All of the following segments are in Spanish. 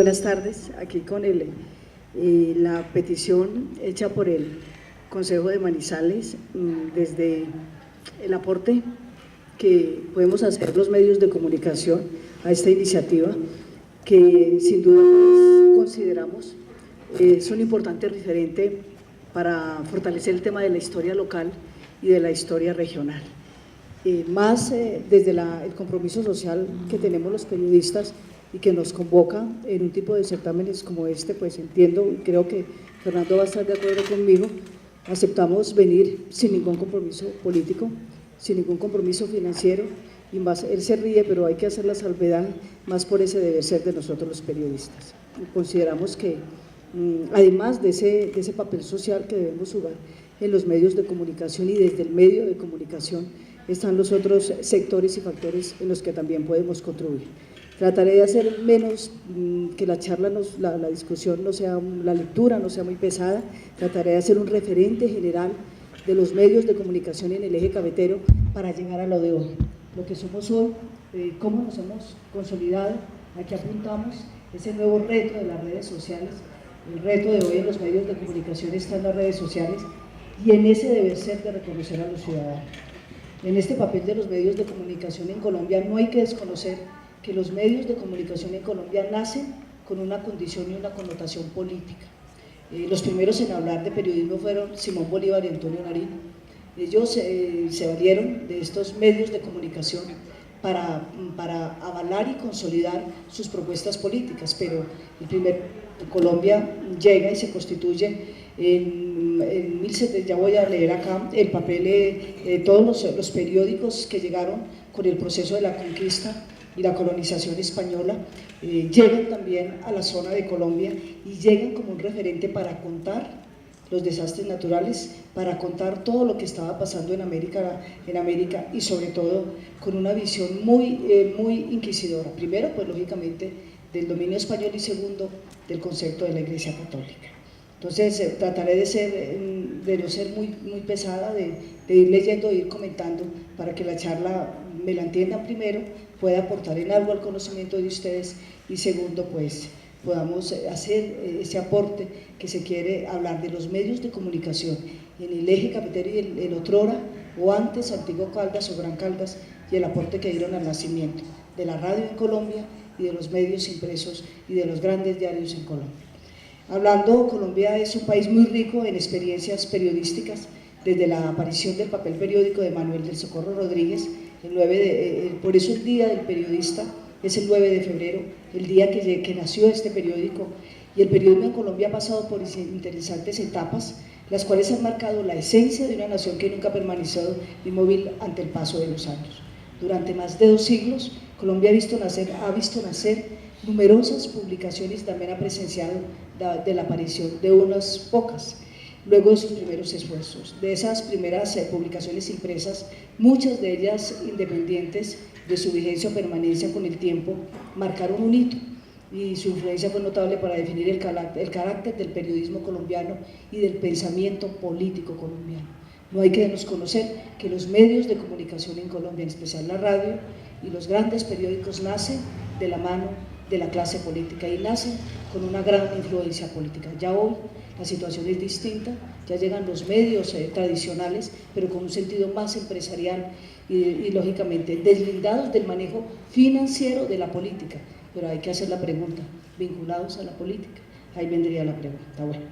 buenas tardes, aquí con la petición hecha por el Consejo de Manizales desde el aporte que podemos hacer los medios de comunicación a esta iniciativa, que sin duda consideramos es un importante referente para fortalecer el tema de la historia local y de la historia regional. Más desde el compromiso social que tenemos los periodistas y que nos convoca en un tipo de certámenes como este, pues entiendo y creo que Fernando va a estar de acuerdo conmigo, aceptamos venir sin ningún compromiso político, sin ningún compromiso financiero, y más, él se ríe, pero hay que hacer la salvedad más por ese deber ser de nosotros los periodistas. Y consideramos que además de ese papel social que debemos jugar en los medios de comunicación, y desde el medio de comunicación están los otros sectores y factores en los que también podemos contribuir. Trataré de hacer menos, que la charla, la discusión no sea, la lectura no sea muy pesada, trataré de hacer un referente general de los medios de comunicación en el eje cafetero para llegar a lo de hoy, lo que somos hoy, cómo nos hemos consolidado, a qué apuntamos, ese nuevo reto de las redes sociales. El reto de hoy en los medios de comunicación está en las redes sociales y en ese deber ser de reconocer a los ciudadanos. En este papel de los medios de comunicación en Colombia no hay que desconocer que los medios de comunicación en Colombia nacen con una condición y una connotación política. Los primeros en hablar de periodismo fueron Simón Bolívar y Antonio Nariño. Ellos se valieron de estos medios de comunicación para avalar y consolidar sus propuestas políticas, pero el primer Colombia llega y se constituye en 1700, ya voy a leer acá el papel, todos los periódicos que llegaron con el proceso de la conquista y la colonización española, llegan también a la zona de Colombia y llegan como un referente para contar los desastres naturales, para contar todo lo que estaba pasando en América y sobre todo con una visión muy inquisidora. Primero, pues lógicamente del dominio español y segundo, del concepto de la Iglesia Católica. Entonces trataré de no ser muy pesada, de ir leyendo, de ir comentando para que la charla me la entiendan primero, pueda aportar en algo al conocimiento de ustedes y segundo, pues podamos hacer ese aporte que se quiere hablar de los medios de comunicación en el eje cafetero y el otrora o antes Antiguo Caldas o Gran Caldas, y el aporte que dieron al nacimiento de la radio en Colombia y de los medios impresos y de los grandes diarios en Colombia. Hablando, Colombia es un país muy rico en experiencias periodísticas, desde la aparición del papel periódico de Manuel del Socorro Rodríguez, por eso el Día del Periodista es el 9 de febrero, el día que nació este periódico, y el periodismo en Colombia ha pasado por interesantes etapas, las cuales han marcado la esencia de una nación que nunca ha permanecido inmóvil ante el paso de los años. Durante más de 2 siglos, Colombia ha visto nacer numerosas publicaciones, también ha presenciado de la aparición de unas pocas, luego de sus primeros esfuerzos. De esas primeras publicaciones impresas, muchas de ellas independientes de su vigencia o permanencia con el tiempo, marcaron un hito y su influencia fue notable para definir el carácter del periodismo colombiano y del pensamiento político colombiano. No hay que desconocer que los medios de comunicación en Colombia, en especial la radio y los grandes periódicos, nacen de la mano de la clase política y nacen con una gran influencia política. Ya hoy la situación es distinta, ya llegan los medios tradicionales, pero con un sentido más empresarial y lógicamente deslindados del manejo financiero de la política. Pero hay que hacer la pregunta, ¿vinculados a la política? Ahí vendría la pregunta. Bueno,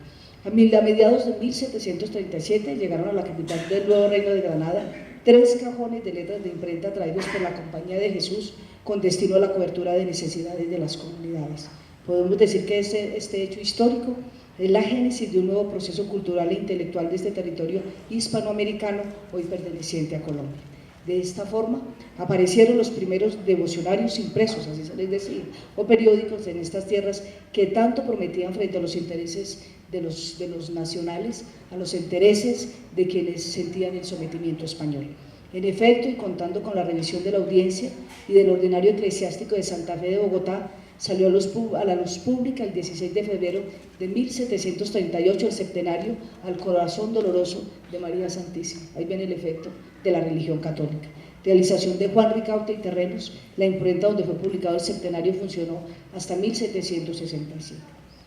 a mediados de 1737 llegaron a la capital del nuevo reino de Granada 3 cajones de letras de imprenta traídos por la Compañía de Jesús con destino a la cobertura de necesidades de las comunidades. Podemos decir que este hecho histórico es la génesis de un nuevo proceso cultural e intelectual de este territorio hispanoamericano hoy perteneciente a Colombia. De esta forma aparecieron los primeros devocionarios impresos, así se les decía, o periódicos en estas tierras que tanto prometían frente a los intereses de los nacionales, a los intereses de quienes sentían el sometimiento español. En efecto, y contando con la revisión de la audiencia y del ordinario eclesiástico de Santa Fe de Bogotá, salió a la luz pública el 16 de febrero de 1738 el septenario al corazón doloroso de María Santísima. Ahí viene el efecto de la religión católica. realización de Juan Ricaurte y Terrenos, la imprenta donde fue publicado el centenario funcionó hasta 1767.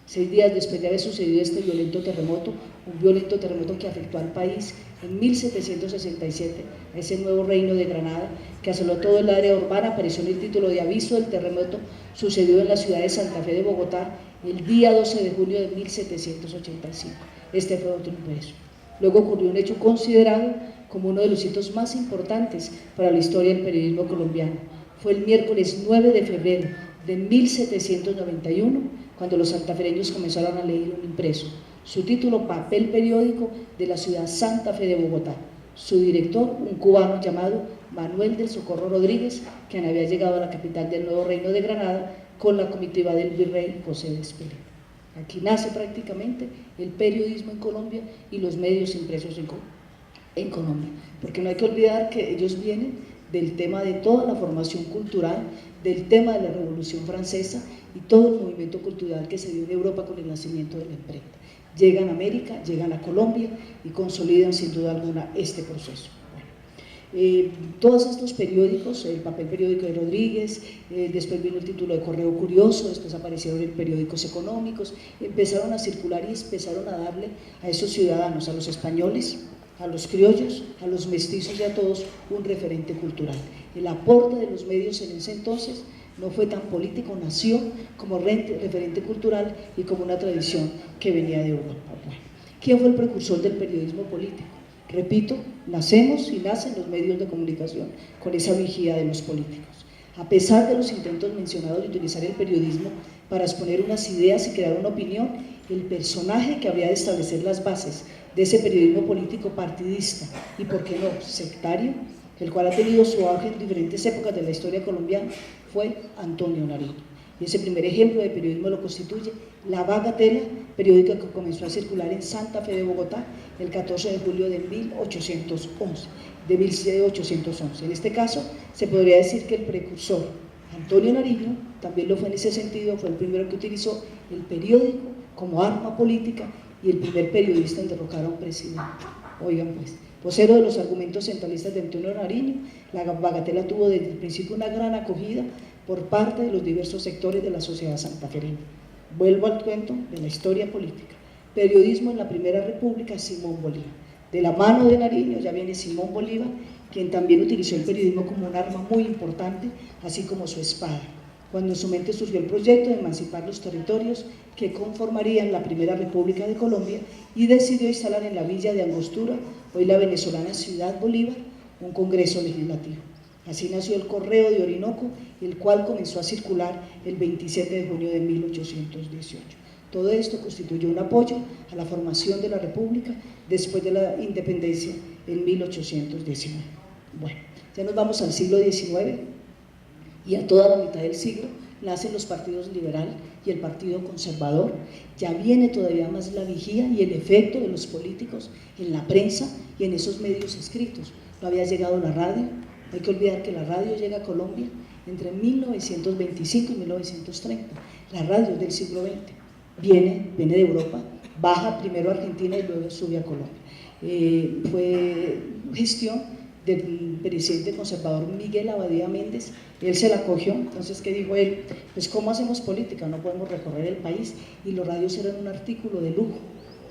6 días después de haber sucedido este violento terremoto, un violento terremoto que afectó al país en 1767, a ese nuevo reino de Granada, que asoló todo el área urbana, apareció en el título de aviso del terremoto sucedido en la ciudad de Santa Fe de Bogotá el día 12 de junio de 1785. Este fue otro impreso. Luego ocurrió un hecho considerado como uno de los hitos más importantes para la historia del periodismo colombiano. Fue el miércoles 9 de febrero de 1791, cuando los santafereños comenzaron a leer un impreso. Su título, Papel Periódico de la ciudad Santa Fe de Bogotá. Su director, un cubano llamado Manuel del Socorro Rodríguez, quien había llegado a la capital del nuevo reino de Granada con la comitiva del virrey José de Espeleta. Aquí nace prácticamente el periodismo en Colombia y los medios impresos en Colombia, porque no hay que olvidar que ellos vienen del tema de toda la formación cultural, del tema de la Revolución Francesa y todo el movimiento cultural que se dio en Europa con el nacimiento de la imprenta. Llegan a América, llegan a Colombia y consolidan sin duda alguna este proceso. Todos estos periódicos, el Papel Periódico de Rodríguez, después vino el título de Correo Curioso, después aparecieron en periódicos económicos, empezaron a circular y empezaron a darle a esos ciudadanos, a los españoles, a los criollos, a los mestizos y a todos un referente cultural. El aporte de los medios en ese entonces no fue tan político, nació como referente cultural y como una tradición que venía de Europa. Bueno, ¿quién fue el precursor del periodismo político? Repito, nacemos y nacen los medios de comunicación con esa vigía de los políticos. A pesar de los intentos mencionados de utilizar el periodismo para exponer unas ideas y crear una opinión, el personaje que habría de establecer las bases de ese periodismo político partidista y, por qué no, sectario, el cual ha tenido su auge en diferentes épocas de la historia colombiana, fue Antonio Nariño. Y ese primer ejemplo de periodismo lo constituye La Bagatela, periódico que comenzó a circular en Santa Fe de Bogotá el 14 de julio de 1811. En este caso, se podría decir que el precursor, Antonio Nariño, también lo fue en ese sentido, fue el primero que utilizó el periódico como arma política y el primer periodista en derrocar a un presidente. Oigan pues, vocero de los argumentos centralistas de Antonio Nariño, La Bagatela tuvo desde el principio una gran acogida por parte de los diversos sectores de la sociedad santafereña. Vuelvo al cuento de la historia política. Periodismo en la Primera República, Simón Bolívar. De la mano de Nariño ya viene Simón Bolívar, quien también utilizó el periodismo como un arma muy importante, así como su espada, cuando en su mente surgió el proyecto de emancipar los territorios que conformarían la Primera República de Colombia y decidió instalar en la villa de Angostura, hoy la venezolana Ciudad Bolívar, un congreso legislativo. Así nació el Correo de Orinoco, el cual comenzó a circular el 27 de junio de 1818. Todo esto constituyó un apoyo a la formación de la República después de la independencia en 1819. Bueno, ya nos vamos al siglo XIX y a toda la mitad del siglo nacen los partidos liberal y el partido conservador. Ya viene todavía más la vigía y el efecto de los políticos en la prensa y en esos medios escritos. No había llegado la radio. Hay que olvidar que la radio llega a Colombia entre 1925 y 1930, la radio del siglo XX, viene de Europa, baja primero a Argentina y luego sube a Colombia. Fue gestión del presidente conservador Miguel Abadía Méndez, él se la cogió, entonces ¿qué dijo él? Pues ¿cómo hacemos política? No podemos recorrer el país y los radios eran un artículo de lujo,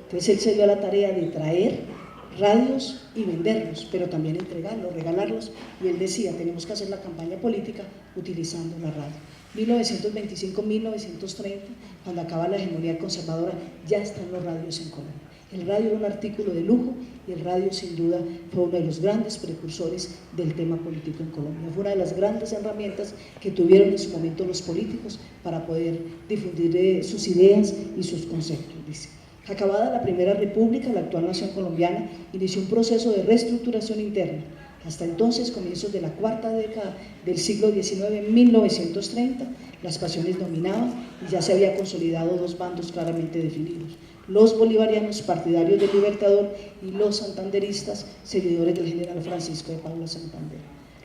entonces él se dio a la tarea de traer radios y venderlos, pero también entregarlos, regalarlos, y él decía, tenemos que hacer la campaña política utilizando la radio. 1925-1930, cuando acaba la hegemonía conservadora, ya están los radios en Colombia. El radio era un artículo de lujo y el radio sin duda fue uno de los grandes precursores del tema político en Colombia. Fue una de las grandes herramientas que tuvieron en su momento los políticos para poder difundir sus ideas y sus conceptos, dice. Acabada la Primera República, la actual nación colombiana inició un proceso de reestructuración interna. Hasta entonces, comienzos de la cuarta década del siglo XIX, en 1930, las pasiones dominaban y ya se había consolidado dos bandos claramente definidos: los bolivarianos partidarios del Libertador y los santanderistas seguidores del general Francisco de Paula Santander.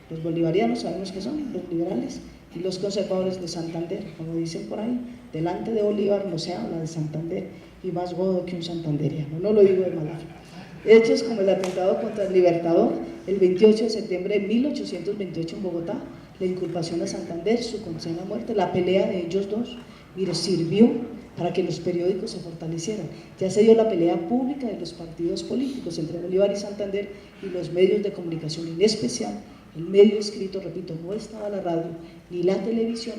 Los bolivarianos sabemos que son los liberales y los conservadores de Santander, como dicen por ahí, delante de Bolívar no se habla de Santander y más godo que un santanderiano, no lo digo de mala fe. Hechos como el atentado contra el Libertador el 28 de septiembre de 1828 en Bogotá, la inculpación a Santander, su condena a muerte, la pelea de ellos dos, mire, sirvió para que los periódicos se fortalecieran. Ya se dio la pelea pública de los partidos políticos entre Bolívar y Santander y los medios de comunicación, en especial el medio escrito, repito, no estaba la radio ni la televisión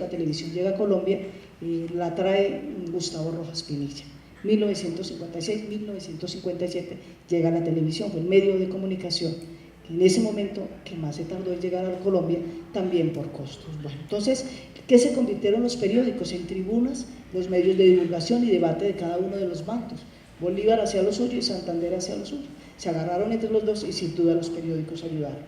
llega a Colombia y la trae Gustavo Rojas Pinilla. 1956, 1957 llega la televisión, fue el medio de comunicación en ese momento que más se tardó en llegar a Colombia, también por costos. Bueno, entonces, ¿qué se convirtieron los periódicos? En tribunas, los medios de divulgación y debate de cada uno de los bandos. Bolívar hacía lo suyo y Santander hacía lo suyo. Se agarraron entre los dos y sin duda los periódicos ayudaron.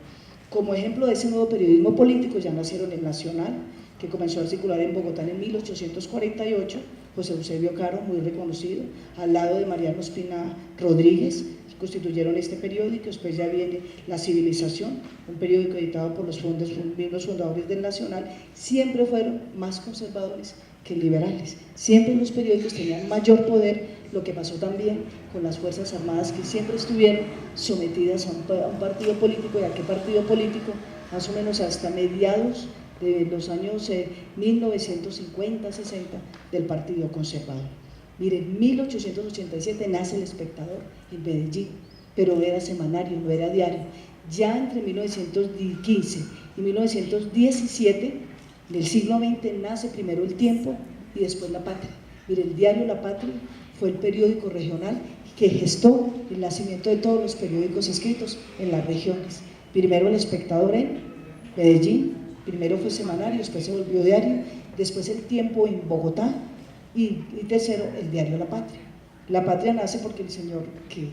Como ejemplo de ese nuevo periodismo político ya nacieron el Nacional, que comenzó a circular en Bogotá en 1848, José Eusebio Caro, muy reconocido, al lado de Mariano Espina Rodríguez, constituyeron este periódico. Después ya viene La Civilización, un periódico editado por los miembros fundadores del Nacional. Siempre fueron más conservadores que liberales, siempre los periódicos tenían mayor poder, lo que pasó también con las Fuerzas Armadas, que siempre estuvieron sometidas a un partido político. ¿Y a qué partido político? Más o menos hasta mediados de los años 1950, 60, del Partido Conservador. Miren, en 1887 nace El Espectador en Medellín, pero era semanario, no era diario. Ya entre 1915 y 1917, en el siglo XX, nace primero El Tiempo y después La Patria. Miren, el diario La Patria fue el periódico regional que gestó el nacimiento de todos los periódicos escritos en las regiones. Primero El Espectador en Medellín, primero fue semanario, después se volvió diario, después El Tiempo en Bogotá, y tercero, el diario La Patria. La Patria nace porque el señor que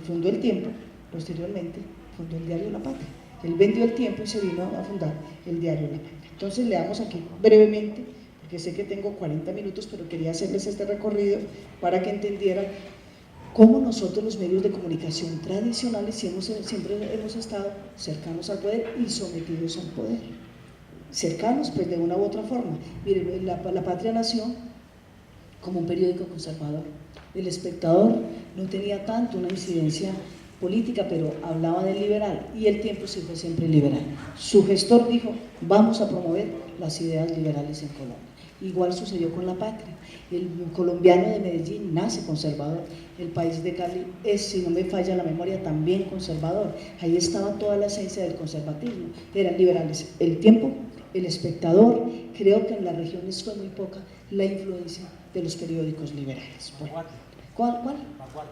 fundó El Tiempo, posteriormente, fundó el diario La Patria. Él vendió El Tiempo y se vino a fundar el diario La Patria. Entonces leamos aquí brevemente, porque sé que tengo 40 minutos, pero quería hacerles este recorrido para que entendieran cómo nosotros los medios de comunicación tradicionales siempre hemos estado cercanos al poder y sometidos al poder. Cercanos, pues de una u otra forma. Miren, la Patria nació como un periódico conservador. El Espectador no tenía tanto una incidencia política, pero hablaba de liberal, y El Tiempo sí fue siempre liberal. Su gestor dijo, vamos a promover las ideas liberales en Colombia. Igual sucedió con La Patria. El colombiano de Medellín nace conservador, el País de Cali es, si no me falla la memoria, también conservador. Ahí estaba toda la esencia del conservatismo, eran liberales. El Tiempo, El Espectador, creo que en las regiones fue muy poca la influencia de los periódicos liberales. Bueno, ¿cuál?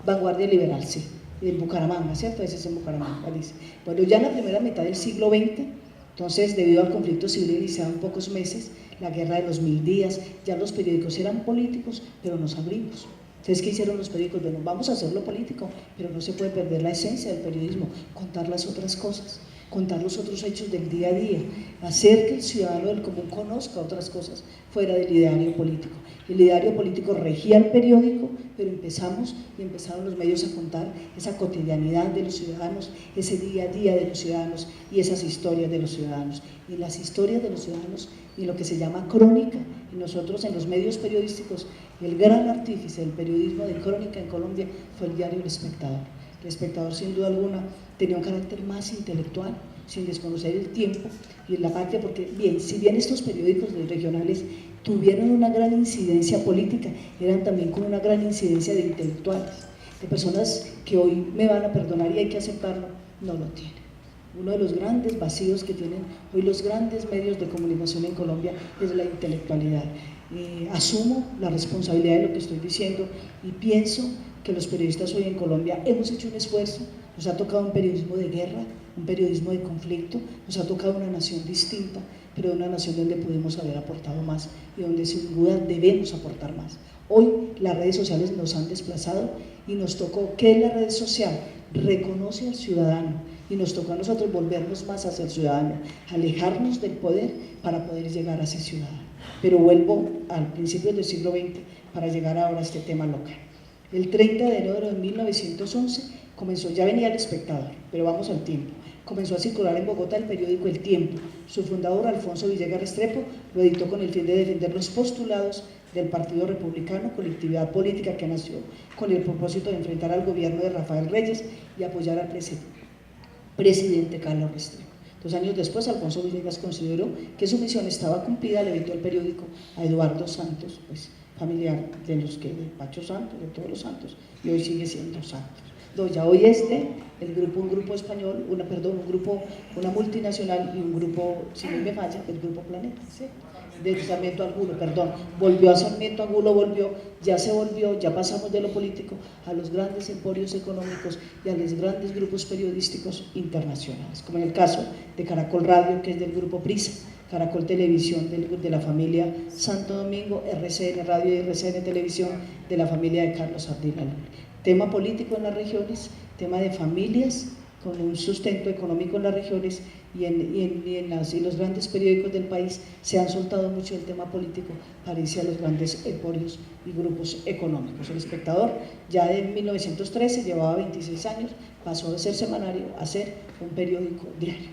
Vanguardia Liberal, sí, en Bucaramanga, ¿cierto? Ese es en Bucaramanga, dice. Bueno, ya en la primera mitad del siglo XX, entonces, debido al conflicto civil iniciado en pocos meses, la guerra de los 1000 días, ya los periódicos eran políticos, pero nos abrimos. Entonces, ¿qué hicieron los periódicos? Bueno, vamos a hacerlo político, pero no se puede perder la esencia del periodismo, contar las otras cosas, contar los otros hechos del día a día, hacer que el ciudadano del común conozca otras cosas fuera del ideario político. El ideario político regía el periódico, pero empezaron los medios a contar esa cotidianidad de los ciudadanos, ese día a día de los ciudadanos y esas historias de los ciudadanos. Y las historias de los ciudadanos y lo que se llama crónica, y nosotros en los medios periodísticos, el gran artífice del periodismo de crónica en Colombia fue el diario El Espectador. El Espectador, sin duda alguna, tenía un carácter más intelectual, sin desconocer El Tiempo y La Patria, porque si bien estos periódicos regionales tuvieron una gran incidencia política, eran también con una gran incidencia de intelectuales, de personas que hoy me van a perdonar y hay que aceptarlo, no lo tienen. Uno de los grandes vacíos que tienen hoy los grandes medios de comunicación en Colombia es la intelectualidad. Asumo la responsabilidad de lo que estoy diciendo y pienso que los periodistas hoy en Colombia hemos hecho un esfuerzo, nos ha tocado un periodismo de guerra, un periodismo de conflicto, nos ha tocado una nación distinta, pero una nación donde pudimos haber aportado más y donde sin duda debemos aportar más. Hoy las redes sociales nos han desplazado y nos tocó que la red social reconoce al ciudadano y nos tocó a nosotros volvernos más hacia el ciudadano, alejarnos del poder para poder llegar a ese ciudadano. Pero vuelvo al principio del siglo XX para llegar ahora a este tema local. El 30 de enero de 1911 comenzó, ya venía El Espectador, pero vamos al Tiempo. Comenzó a circular en Bogotá el periódico El Tiempo. Su fundador, Alfonso Villegas Restrepo, lo editó con el fin de defender los postulados del Partido Republicano, colectividad política que nació con el propósito de enfrentar al gobierno de Rafael Reyes y apoyar al presidente presidente Carlos Restrepo. 2 años después, Alfonso Villegas consideró que su misión estaba cumplida, le vendió el periódico a Eduardo Santos, pues familiar de los que, de Pacho Santos, de todos los santos, y hoy sigue siendo Santos. No, ya hoy un grupo español, una multinacional y un grupo, si no me falla, el grupo Planeta, ¿sí? De Sarmiento Angulo, perdón, volvió a Sarmiento Angulo, ya pasamos de lo político a los grandes emporios económicos y a los grandes grupos periodísticos internacionales, como en el caso de Caracol Radio, que es del grupo Prisa, Caracol Televisión de la familia Santo Domingo, RCN Radio y RCN Televisión de la familia de Carlos Ardila Lule. Tema político en las regiones, tema de familias con un sustento económico en las regiones y los grandes periódicos del país se han soltado mucho el tema político para irse a los grandes emporios y grupos económicos. El Espectador ya en 1913 llevaba 26 años, pasó de ser semanario a ser un periódico diario.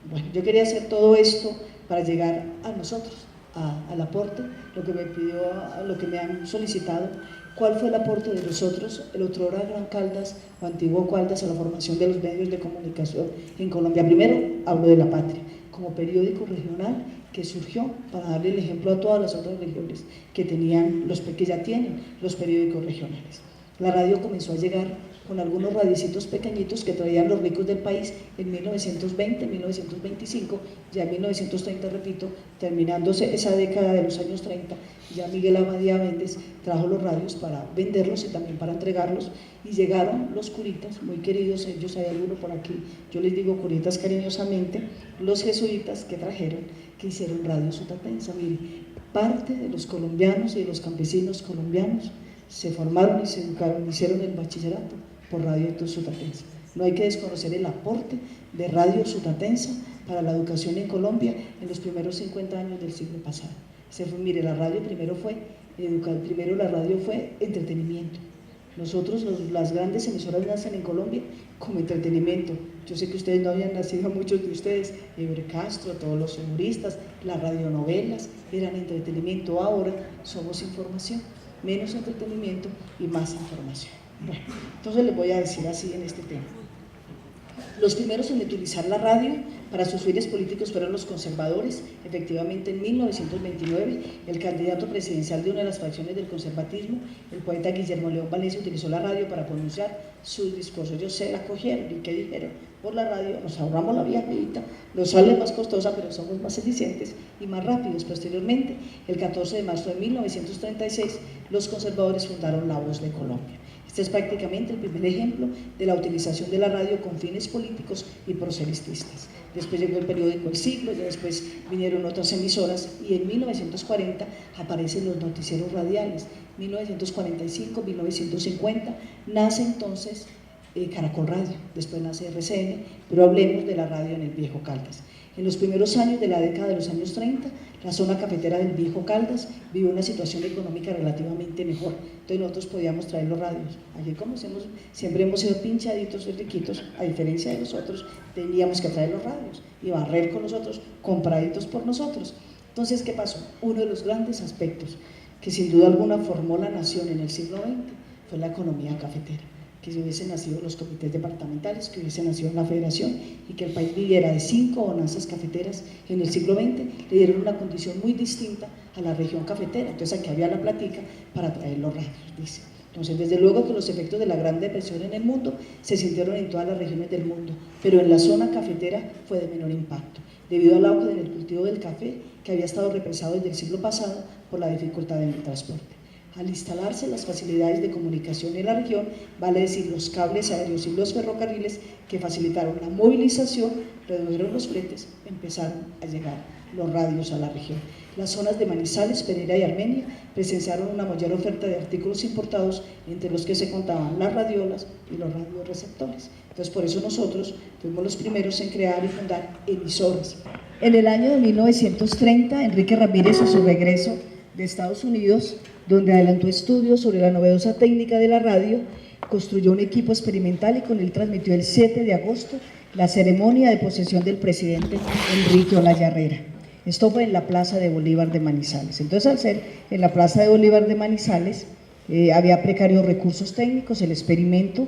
Bueno, yo quería hacer todo esto para llegar a nosotros, al aporte, lo que me han solicitado. ¿Cuál fue el aporte de nosotros, el otrora Gran Caldas o antiguo Caldas, a la formación de los medios de comunicación en Colombia? Primero, hablo de La Patria, como periódico regional que surgió para darle el ejemplo a todas las otras regiones que ya tienen los periódicos regionales. La radio comenzó a llegar con algunos radiecitos pequeñitos que traían los ricos del país en 1920, 1925, ya en 1930, repito, terminándose esa década de los años 30, ya Miguel Abadía Méndez trajo los radios para venderlos y también para entregarlos, y llegaron los curitas, muy queridos ellos, hay alguno por aquí, yo les digo curitas cariñosamente, los jesuitas que hicieron Radio Sutatensa. Mire, parte de los colombianos y de los campesinos colombianos se formaron y se educaron, hicieron el bachillerato por Radio Sutatensa. No hay que desconocer el aporte de Radio Sutatensa para la educación en Colombia en los primeros 50 años del siglo pasado. Mire, la radio primero la radio fue entretenimiento. Nosotros, las grandes emisoras nacen en Colombia como entretenimiento. Yo sé que ustedes no habían nacido, muchos de ustedes, Ebre Castro, todos los humoristas, las radionovelas eran entretenimiento. Ahora somos información, menos entretenimiento y más información. Bueno, entonces les voy a decir así en este tema. Los primeros en utilizar la radio para sus fines políticos fueron los conservadores. Efectivamente, en 1929, el candidato presidencial de una de las facciones del conservatismo, el poeta Guillermo León Valencia, utilizó la radio para pronunciar sus discursos. Ellos se la cogieron y ¿qué dijeron? Por la radio nos ahorramos la viajita, nos sale más costosa, pero somos más eficientes y más rápidos. Posteriormente, el 14 de marzo de 1936, los conservadores fundaron La Voz de Colombia. Este es prácticamente el primer ejemplo de la utilización de la radio con fines políticos y proselitistas. Después llegó el periódico El Siglo, ya después vinieron otras emisoras y en 1940 aparecen los noticieros radiales. 1945, 1950 nace entonces Caracol Radio, después nace RCN, pero hablemos de la radio en el Viejo Caldas. En los primeros años de la década de los años 30, la zona cafetera del Viejo Caldas vivió una situación económica relativamente mejor, entonces nosotros podíamos traer los radios. Allí, como siempre hemos sido pinchaditos y riquitos, a diferencia de nosotros, teníamos que traer los radios y barrer con nosotros, compraditos por nosotros. Entonces, ¿qué pasó? Uno de los grandes aspectos que sin duda alguna formó la nación en el siglo XX fue la economía cafetera. Que si hubiesen nacido los comités departamentales, que hubiese nacido la federación y que el país viviera de 5 bonanzas cafeteras en el siglo XX, le dieron una condición muy distinta a la región cafetera. Entonces aquí había la platica para traer los radios, dice. Entonces, desde luego que los efectos de la Gran Depresión en el mundo se sintieron en todas las regiones del mundo, pero en la zona cafetera fue de menor impacto, debido al auge del cultivo del café que había estado represado desde el siglo pasado por la dificultad en el transporte. Al instalarse las facilidades de comunicación en la región, vale decir los cables aéreos y los ferrocarriles que facilitaron la movilización, redujeron los fletes, empezaron a llegar los radios a la región. Las zonas de Manizales, Pereira y Armenia presenciaron una mayor oferta de artículos importados, entre los que se contaban las radiolas y los radioreceptores. Entonces, por eso nosotros fuimos los primeros en crear y fundar emisoras. En el año de 1930, Enrique Ramírez, a su regreso de Estados Unidos, donde adelantó estudios sobre la novedosa técnica de la radio, construyó un equipo experimental y con él transmitió el 7 de agosto la ceremonia de posesión del presidente Enrique Olaya Herrera. Esto fue en la Plaza de Bolívar de Manizales. Entonces, al ser en la Plaza de Bolívar de Manizales, había precarios recursos técnicos, el experimento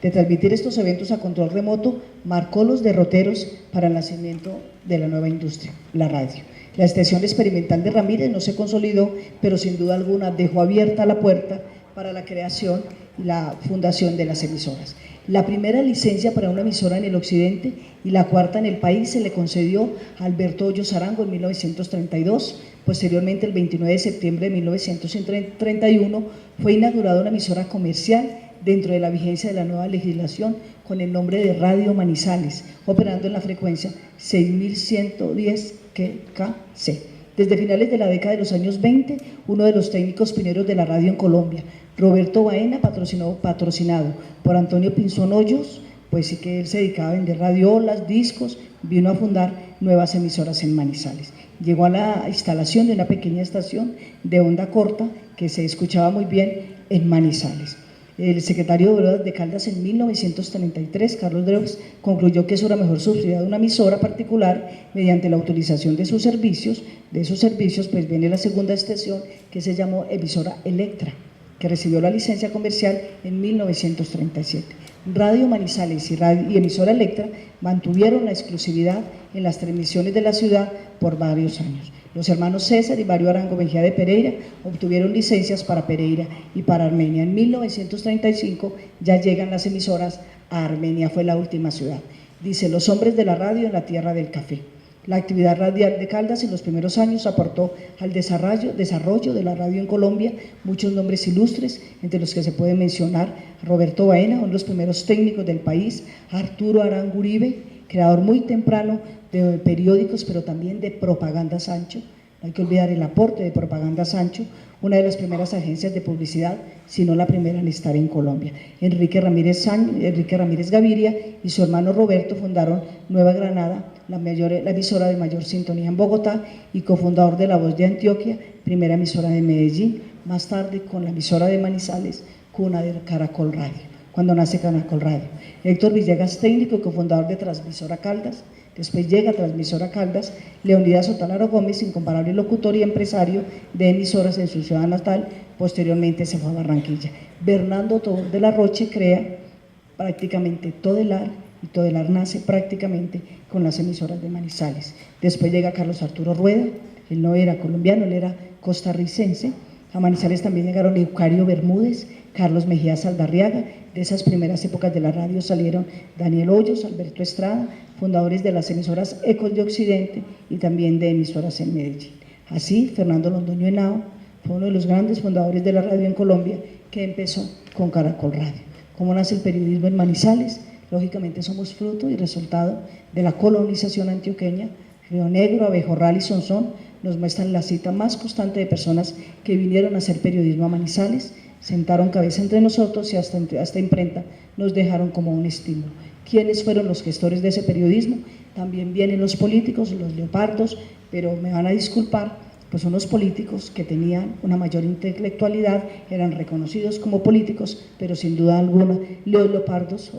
de transmitir estos eventos a control remoto, marcó los derroteros para el nacimiento de la nueva industria, la radio. La estación experimental de Ramírez no se consolidó, pero sin duda alguna dejó abierta la puerta para la creación y la fundación de las emisoras. La primera licencia para una emisora en el occidente y la cuarta en el país se le concedió a Alberto Hoyos Arango en 1932. Posteriormente, el 29 de septiembre de 1931, fue inaugurada una emisora comercial dentro de la vigencia de la nueva legislación con el nombre de Radio Manizales, operando en la frecuencia 6110 KC. Desde finales de la década de los años 20, uno de los técnicos pioneros de la radio en Colombia, Roberto Baena, patrocinado por Antonio Pinzón Hoyos, pues sí que él se dedicaba a vender radiolas, discos, vino a fundar nuevas emisoras en Manizales. Llegó a la instalación de una pequeña estación de onda corta que se escuchaba muy bien en Manizales. El secretario de Obras de Caldas en 1933, Carlos Dreux, concluyó que eso era mejor subsidiar una emisora particular mediante la utilización de sus servicios. De esos servicios, pues viene la segunda estación, que se llamó emisora Electra, que recibió la licencia comercial en 1937. Radio Manizales y emisora Electra mantuvieron la exclusividad en las transmisiones de la ciudad por varios años. Los hermanos César y Mario Arango Mejía de Pereira obtuvieron licencias para Pereira y para Armenia. En 1935 ya llegan las emisoras a Armenia, fue la última ciudad. Dice: los hombres de la radio en la tierra del café. La actividad radial de Caldas en los primeros años aportó al desarrollo de la radio en Colombia muchos nombres ilustres, entre los que se puede mencionar Roberto Baena, uno de los primeros técnicos del país, Arturo Arango Uribe, creador muy temprano de periódicos, pero también de Propaganda Sancho. No hay que olvidar el aporte de Propaganda Sancho, una de las primeras agencias de publicidad, si no la primera en estar en Colombia. Enrique Ramírez Gaviria y su hermano Roberto fundaron Nueva Granada, la emisora de mayor sintonía en Bogotá, y cofundador de La Voz de Antioquia, primera emisora de Medellín, más tarde con la emisora de Manizales, cuna de Caracol Radio, cuando nace Caracol Radio. Héctor Villegas, técnico y cofundador de Transmisora Caldas. Después llega Transmisora Caldas. Leonidas Otalaro Gómez, incomparable locutor y empresario de emisoras en su ciudad natal, posteriormente se fue a Barranquilla. Bernardo Tobón de la Roche crea prácticamente Todelar, y Todelar nace prácticamente con las emisoras de Manizales. Después llega Carlos Arturo Rueda, él no era colombiano, él era costarricense. A Manizales también llegaron Eucario Bermúdez, Carlos Mejía Saldarriaga. De esas primeras épocas de la radio salieron Daniel Hoyos, Alberto Estrada, fundadores de las emisoras Ecos de Occidente y también de emisoras en Medellín. Así, Fernando Londoño Henao fue uno de los grandes fundadores de la radio en Colombia, que empezó con Caracol Radio. ¿Cómo nace el periodismo en Manizales? Lógicamente somos fruto y resultado de la colonización antioqueña. Río Negro, Abejorral y Sonsón nos muestran la cita más constante de personas que vinieron a hacer periodismo a Manizales, sentaron cabeza entre nosotros y hasta imprenta nos dejaron como un estímulo. ¿Quiénes fueron los gestores de ese periodismo? También vienen los políticos, los leopardos, pero me van a disculpar, pues son los políticos que tenían una mayor intelectualidad, eran reconocidos como políticos, pero sin duda alguna los leopardos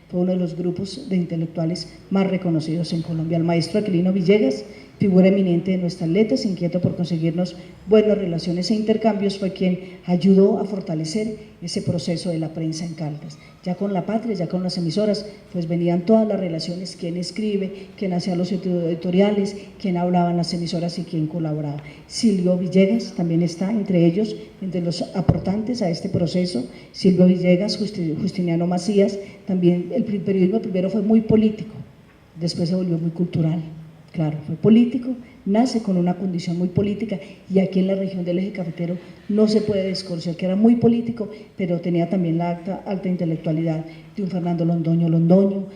fue uno de los grupos de intelectuales más reconocidos en Colombia. El maestro Aquilino Villegas, figura eminente de nuestras letras, inquieto por conseguirnos buenas relaciones e intercambios, fue quien ayudó a fortalecer ese proceso de la prensa en Caldas. Ya con La Patria, ya con las emisoras, pues venían todas las relaciones, quién escribe, quién hacía los editoriales, quién hablaba en las emisoras y quién colaboraba. Silvio Villegas también está entre ellos, entre los aportantes a este proceso. Silvio Villegas, Justiniano Macías, también el periodismo primero fue muy político, después se volvió muy cultural. Claro, fue político, nace con una condición muy política, y aquí en la región del Eje Cafetero no se puede desconocer que era muy político, pero tenía también la alta intelectualidad de un Fernando Londoño,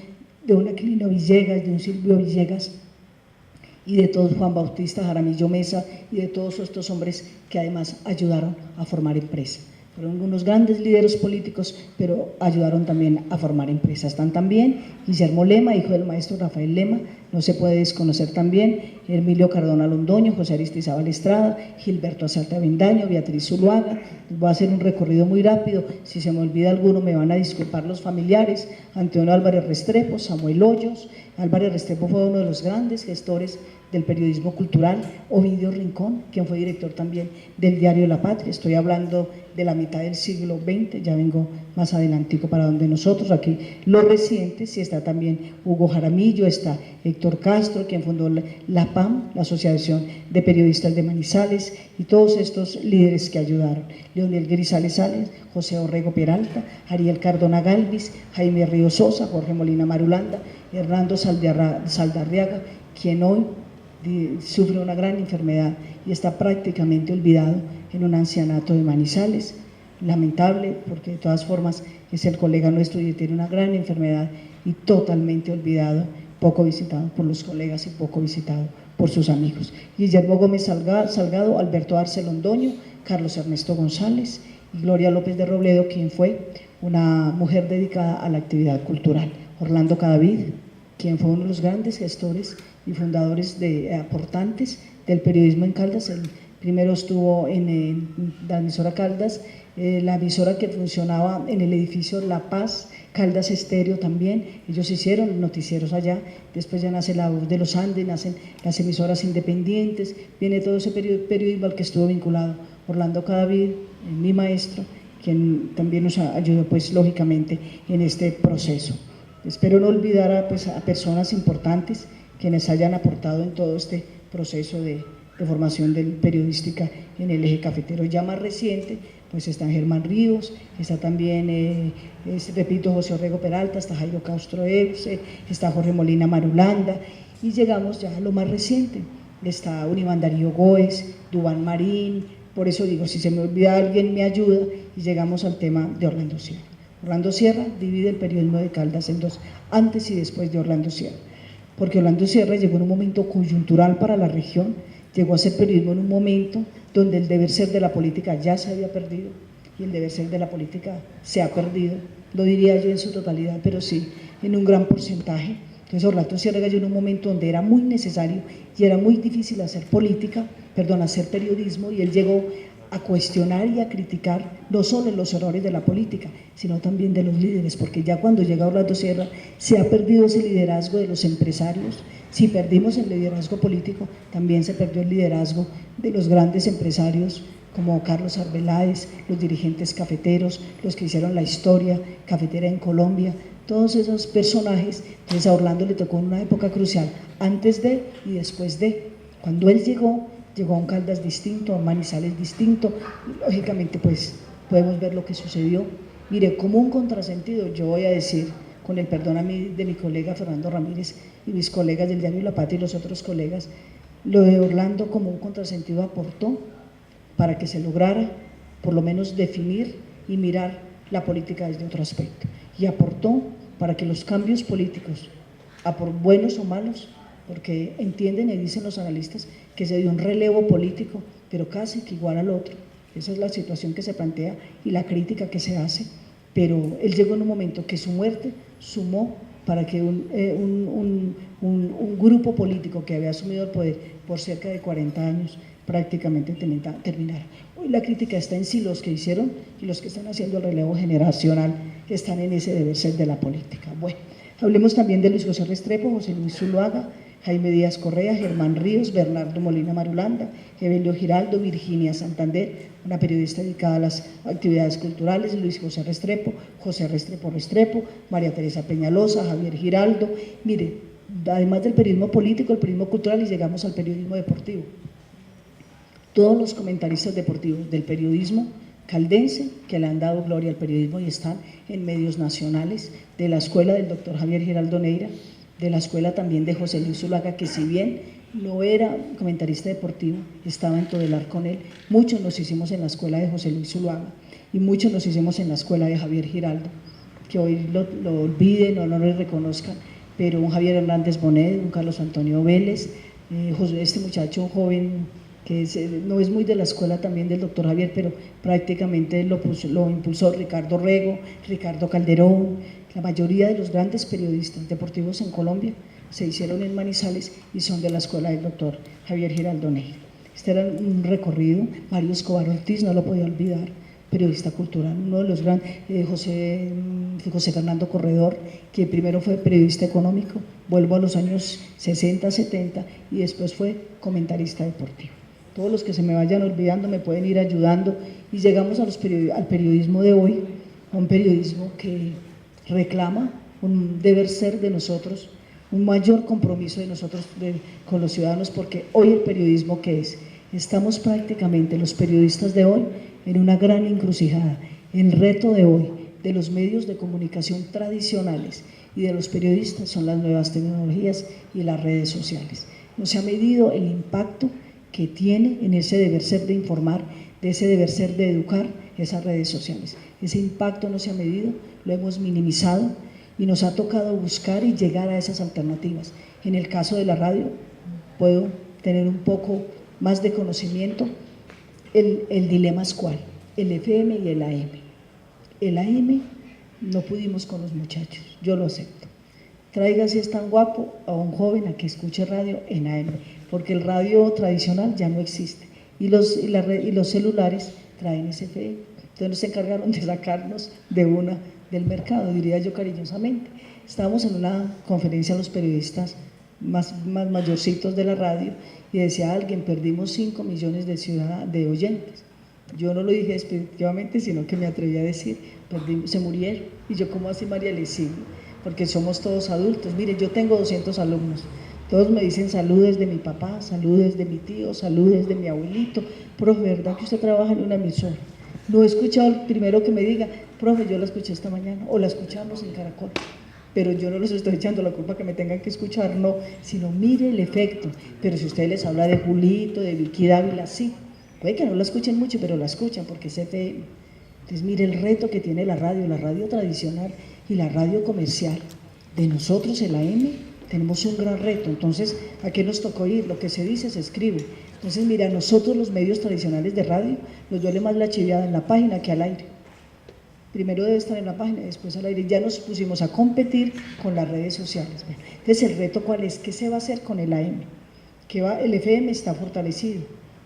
de un Aquilino Villegas, de un Silvio Villegas, y de todos Juan Bautista Jaramillo Mesa, y de todos estos hombres que además ayudaron a formar empresas. Fueron unos grandes líderes políticos, pero ayudaron también a formar empresas. Están también Guillermo Lema, hijo del maestro Rafael Lema, no se puede desconocer también Emilio Cardona Londoño, José Aristizábal Estrada, Gilberto Azalta Avendaño, Beatriz Zuluaga. Voy a hacer un recorrido muy rápido, si se me olvida alguno me van a disculpar los familiares. Antonio Álvarez Restrepo, Samuel Hoyos. Álvarez Restrepo fue uno de los grandes gestores del periodismo cultural. Ovidio Rincón, quien fue director también del diario La Patria. Estoy hablando de la mitad del siglo XX, ya vengo más adelantico para donde nosotros, aquí los recientes, y está también Hugo Jaramillo, está Héctor Castro, quien fundó la PAM, la Asociación de Periodistas de Manizales, y todos estos líderes que ayudaron, Leonel Grisales Sales, José Orrego Peralta, Ariel Cardona Galvis, Jaime Río Sosa, Jorge Molina Marulanda, Hernando Saldarriaga, quien hoy sufre una gran enfermedad y está prácticamente olvidado en un ancianato de Manizales, lamentable porque de todas formas es el colega nuestro y tiene una gran enfermedad y totalmente olvidado, poco visitado por los colegas y poco visitado por sus amigos. Guillermo Gómez Salgado, Alberto Arce Londoño, Carlos Ernesto González y Gloria López de Robledo, quien fue una mujer dedicada a la actividad cultural. Orlando Cadavid, quien fue uno de los grandes gestores y fundadores aportantes del periodismo en Caldas. El primero estuvo en la emisora Caldas, la emisora que funcionaba en el edificio La Paz, Caldas Estéreo también, ellos hicieron noticieros allá, después ya nace La Voz de los Andes, nacen las emisoras independientes, viene todo ese periodismo al que estuvo vinculado Orlando Cadavid, mi maestro, quien también nos ayudó pues lógicamente en este proceso. Espero no olvidar a personas importantes quienes hayan aportado en todo este proceso de formación periodística en el eje cafetero. Ya más reciente, pues está Germán Ríos, está también, repito, José Orrego Peralta, está Jairo Castro Epse, está Jorge Molina Marulanda, y llegamos ya a lo más reciente, está Univán Darío Góez, Dubán Marín, por eso digo, si se me olvida alguien me ayuda, y llegamos al tema de Orlando Sierra. Orlando Sierra divide el periodismo de Caldas en dos, antes y después de Orlando Sierra, porque Orlando Sierra llegó en un momento coyuntural para la región, llegó a hacer periodismo en un momento donde el deber ser de la política ya se había perdido y el deber ser de la política se ha perdido, lo diría yo en su totalidad, pero sí, en un gran porcentaje. Entonces Orlando Sierra llegó en un momento donde era muy necesario y era muy difícil hacer hacer periodismo, y él llegó a cuestionar y a criticar no solo los errores de la política, sino también de los líderes, porque ya cuando llega Orlando Sierra se ha perdido ese liderazgo de los empresarios. Si perdimos el liderazgo político, también se perdió el liderazgo de los grandes empresarios como Carlos Arbeláez, los dirigentes cafeteros, los que hicieron la historia cafetera en Colombia, todos esos personajes. Entonces a Orlando le tocó una época crucial, antes de y después de. Cuando él llegó a un Caldas distinto, a un Manizales distinto, y lógicamente pues podemos ver lo que sucedió. Mire, como un contrasentido, yo voy a decir, con el perdón de mi colega Fernando Ramírez y mis colegas del diario La Patria y los otros colegas, lo de Orlando como un contrasentido aportó para que se lograra por lo menos definir y mirar la política desde otro aspecto, y aportó para que los cambios políticos, a por buenos o malos, porque entienden y dicen los analistas que se dio un relevo político, pero casi que igual al otro. Esa es la situación que se plantea y la crítica que se hace, pero él llegó en un momento que su muerte sumó para que un grupo político que había asumido el poder por cerca de 40 años prácticamente terminara. Hoy la crítica está en si los que hicieron y los que están haciendo el relevo generacional están en ese deber ser de la política. Bueno, hablemos también de Luis José Restrepo, José Luis Zuluaga, Jaime Díaz Correa, Germán Ríos, Bernardo Molina Marulanda, Evelio Giraldo, Virginia Santander, una periodista dedicada a las actividades culturales, Luis José Restrepo, José Restrepo, María Teresa Peñalosa, Javier Giraldo. Mire, además del periodismo político, el periodismo cultural, y llegamos al periodismo deportivo. Todos los comentaristas deportivos del periodismo caldense que le han dado gloria al periodismo y están en medios nacionales, de la escuela del doctor Javier Giraldo Neira, de la escuela también de José Luis Zuluaga, que si bien no era comentarista deportivo, estaba en Todelar con él. Muchos nos hicimos en la escuela de José Luis Zuluaga y muchos nos hicimos en la escuela de Javier Giraldo, que hoy lo olviden o no lo reconozcan, pero un Javier Hernández Bonet, un Carlos Antonio Vélez, este muchacho joven que no es muy de la escuela también del doctor Javier, pero prácticamente lo impulsó Ricardo Rego, Ricardo Calderón. La mayoría de los grandes periodistas deportivos en Colombia se hicieron en Manizales y son de la escuela del doctor Javier Giraldo Neira. Este era un recorrido. Mario Escobar Ortiz, no lo podía olvidar, periodista cultural, uno de los grandes, José Fernando Corredor, que primero fue periodista económico, vuelvo a los años 60, 70, y después fue comentarista deportivo. Todos los que se me vayan olvidando me pueden ir ayudando, y llegamos al periodismo de hoy, a un periodismo que reclama un deber ser de nosotros, un mayor compromiso de nosotros con los ciudadanos, porque hoy el periodismo, ¿qué es? Estamos prácticamente los periodistas de hoy en una gran encrucijada. El reto de hoy de los medios de comunicación tradicionales y de los periodistas son las nuevas tecnologías y las redes sociales. No se ha medido el impacto que tiene en ese deber ser de informar, de ese deber ser de educar esas redes sociales. Ese impacto no se ha medido, lo hemos minimizado y nos ha tocado buscar y llegar a esas alternativas. En el caso de la radio, puedo tener un poco más de conocimiento. El dilema es cuál, el FM y el AM. El AM no pudimos con los muchachos, yo lo acepto. Traiga, si es tan guapo, a un joven a que escuche radio en AM, porque el radio tradicional ya no existe y los celulares traen ese FM. Entonces nos encargaron de sacarnos del mercado, diría yo cariñosamente. Estábamos en una conferencia los periodistas más mayorcitos de la radio y decía alguien, perdimos 5 millones de oyentes. Yo no lo dije despectivamente, sino que me atreví a decir, se murieron. Y yo, ¿cómo así, María Lecina? Porque somos todos adultos. Mire, yo tengo 200 alumnos, todos me dicen saludes de mi papá, saludes de mi tío, saludes de mi abuelito. Profe, ¿verdad que usted trabaja en una emisora? No he escuchado el primero que me diga, profe, yo la escuché esta mañana, o la escuchamos en Caracol. Pero yo no les estoy echando la culpa que me tengan que escuchar, no, sino mire el efecto. Pero si usted les habla de Julito, de Vicky Dávila, sí, puede que no la escuchen mucho, pero la escuchan porque es FM. Entonces mire el reto que tiene la radio tradicional y la radio comercial. De nosotros, el AM, tenemos un gran reto. Entonces, ¿a qué nos tocó ir? Lo que se dice, se escribe. Entonces, mira, a nosotros los medios tradicionales de radio nos duele más la chiviada en la página que al aire. Primero debe estar en la página y después al aire. Ya nos pusimos a competir con las redes sociales. Entonces, el reto, ¿cuál es? ¿Qué se va a hacer con el AM? El FM está fortalecido,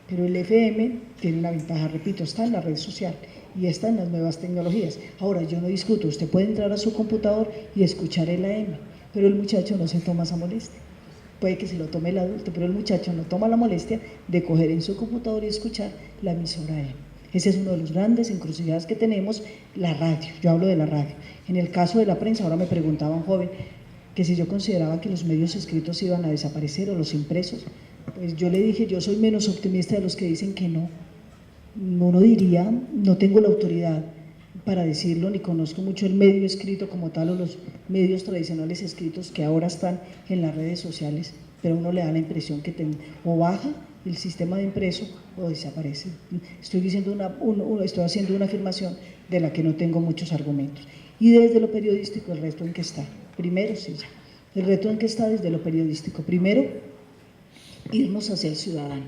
pero el FM tiene una ventaja, repito, está en la red social y está en las nuevas tecnologías. Ahora, yo no discuto, usted puede entrar a su computador y escuchar el AM, pero el muchacho no se toma esa molestia. Puede que se lo tome el adulto, pero el muchacho no toma la molestia de coger en su computador y escuchar la emisora AM. Ese es uno de los grandes encrucijadas que tenemos, la radio. Yo hablo de la radio. En el caso de la prensa, ahora me preguntaba un joven que si yo consideraba que los medios escritos iban a desaparecer o los impresos, pues yo le dije, yo soy menos optimista de los que dicen que no. Uno diría, no tengo la autoridad para decirlo, ni conozco mucho el medio escrito como tal o los medios tradicionales escritos que ahora están en las redes sociales, pero uno le da la impresión que o baja el sistema de impreso o desaparece. Estoy haciendo una afirmación de la que no tengo muchos argumentos. Y desde lo periodístico, el reto en que está. Primero, sí, el reto en que está desde lo periodístico. Primero, irnos hacia el ciudadano.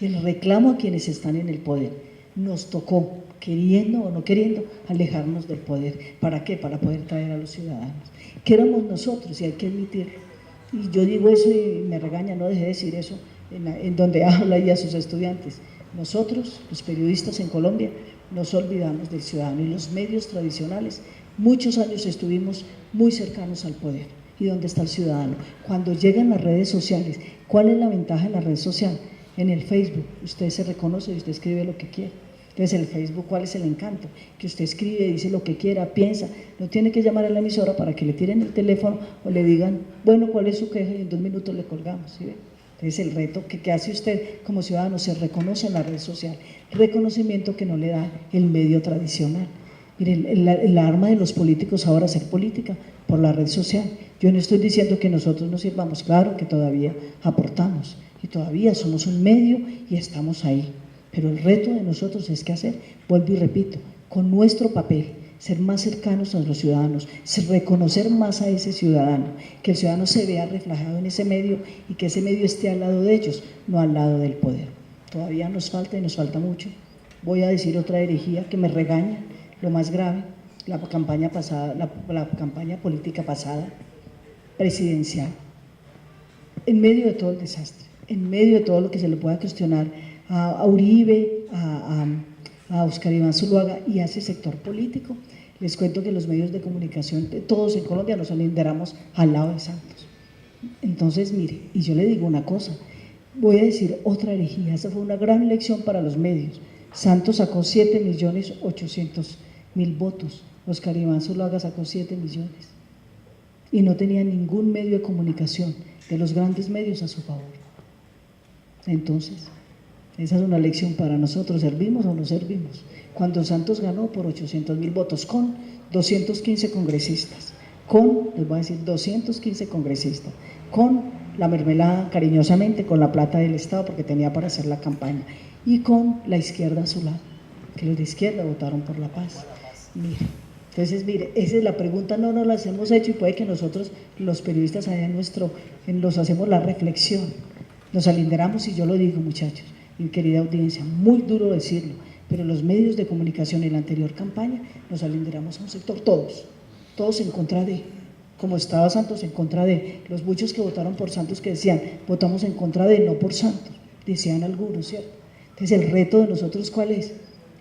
El reclamo a quienes están en el poder. Nos tocó, queriendo o no queriendo, alejarnos del poder. ¿Para qué? Para poder traer a los ciudadanos. ¿Qué éramos nosotros? Y hay que admitirlo. Y yo digo eso y me regaña, no dejé de decir eso en donde habla y a sus estudiantes. Nosotros, los periodistas en Colombia, nos olvidamos del ciudadano y los medios tradicionales. Muchos años estuvimos muy cercanos al poder. ¿Y dónde está el ciudadano? Cuando llegan las redes sociales, ¿cuál es la ventaja en la red social? En el Facebook, usted se reconoce y usted escribe lo que quiere. Entonces, el Facebook, ¿cuál es el encanto? Que usted escribe, dice lo que quiera, piensa, no tiene que llamar a la emisora para que le tiren el teléfono o le digan, bueno, ¿cuál es su queja? Y en 2 minutos le colgamos, ¿sí ve? Entonces, el reto que hace usted como ciudadano, se reconoce en la red social, reconocimiento que no le da el medio tradicional. Miren, el arma de los políticos ahora es hacer política por la red social. Yo no estoy diciendo que nosotros no sirvamos, claro que todavía aportamos y todavía somos un medio y estamos ahí. Pero el reto de nosotros es que hacer, vuelvo y repito, con nuestro papel, ser más cercanos a los ciudadanos, reconocer más a ese ciudadano, que el ciudadano se vea reflejado en ese medio y que ese medio esté al lado de ellos, no al lado del poder. Todavía nos falta y nos falta mucho. Voy a decir otra herejía que me regaña, lo más grave, la campaña pasada, la campaña política pasada, presidencial, en medio de todo el desastre, en medio de todo lo que se le pueda cuestionar a Uribe, a Oscar Iván Zuluaga y a ese sector político, les cuento que los medios de comunicación, todos en Colombia, nos alinderamos al lado de Santos. Entonces, mire, y yo le digo una cosa, voy a decir otra herejía, esa fue una gran elección para los medios. Santos sacó 7.800.000 votos, Oscar Iván Zuluaga sacó 7 millones y no tenía ningún medio de comunicación de los grandes medios a su favor. Entonces, esa es una lección para nosotros: ¿servimos o no servimos? Cuando Santos ganó por 800.000 votos con 215 congresistas, les voy a decir 215 congresistas, con la mermelada, cariñosamente, con la plata del Estado porque tenía para hacer la campaña, y con la izquierda a su lado, que los de izquierda votaron por la paz. Mire, entonces, mire, esa es la pregunta, no nos las hemos hecho, y puede que nosotros, los periodistas allá nos hacemos la reflexión, nos alinderamos, y yo lo digo, muchachos, mi querida audiencia, muy duro decirlo, pero los medios de comunicación en la anterior campaña nos alinderamos a un sector, todos en contra de, como estaba Santos en contra de, los muchos que votaron por Santos que decían, votamos en contra de, no por Santos, decían algunos, ¿cierto? Entonces el reto de nosotros, ¿cuál es?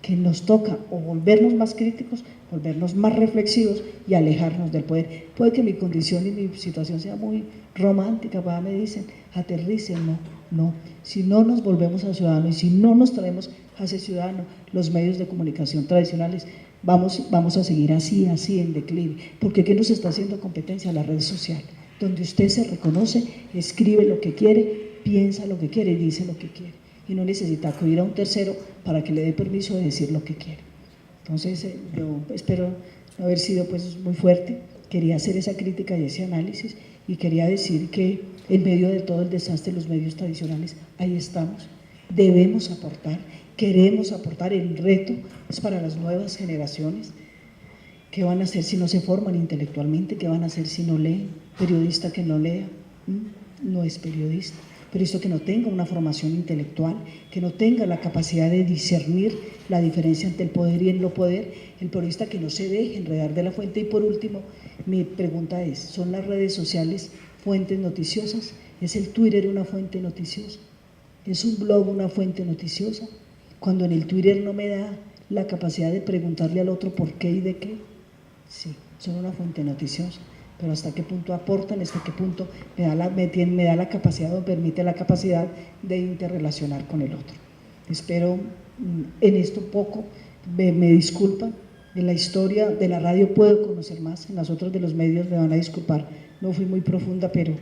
Que nos toca o volvernos más críticos, volvernos más reflexivos y alejarnos del poder. Puede que mi condición y mi situación sea muy romántica, me dicen, aterricen, no, si no nos volvemos a ciudadanos y si no nos traemos a ese ciudadano, los medios de comunicación tradicionales, vamos a seguir así en declive, porque ¿qué nos está haciendo competencia? La red social, donde usted se reconoce, escribe lo que quiere, piensa lo que quiere y dice lo que quiere, y no necesita acudir a un tercero para que le dé permiso de decir lo que quiere. Entonces, yo espero no haber sido pues muy fuerte, quería hacer esa crítica y ese análisis, y quería decir que en medio de todo el desastre de los medios tradicionales, ahí estamos, debemos aportar, queremos aportar. El reto es para las nuevas generaciones. ¿Qué van a hacer si no se forman intelectualmente? ¿Qué van a hacer si no leen? Periodista que no lea, no es periodista. Periodista que no tenga una formación intelectual, que no tenga la capacidad de discernir la diferencia entre el poder y el no poder, el periodista que no se deje enredar de la fuente. Y por último, mi pregunta es, ¿son las redes sociales fuentes noticiosas? ¿Es el Twitter una fuente noticiosa? ¿Es un blog una fuente noticiosa? Cuando en el Twitter no me da la capacidad de preguntarle al otro por qué y de qué, sí, son una fuente noticiosa, pero hasta qué punto aportan, hasta qué punto me da la capacidad o permite la capacidad de interrelacionar con el otro. Espero en esto poco, me disculpan, en la historia de la radio puedo conocer más, en las otras de los medios me van a disculpar, no fui muy profunda, pero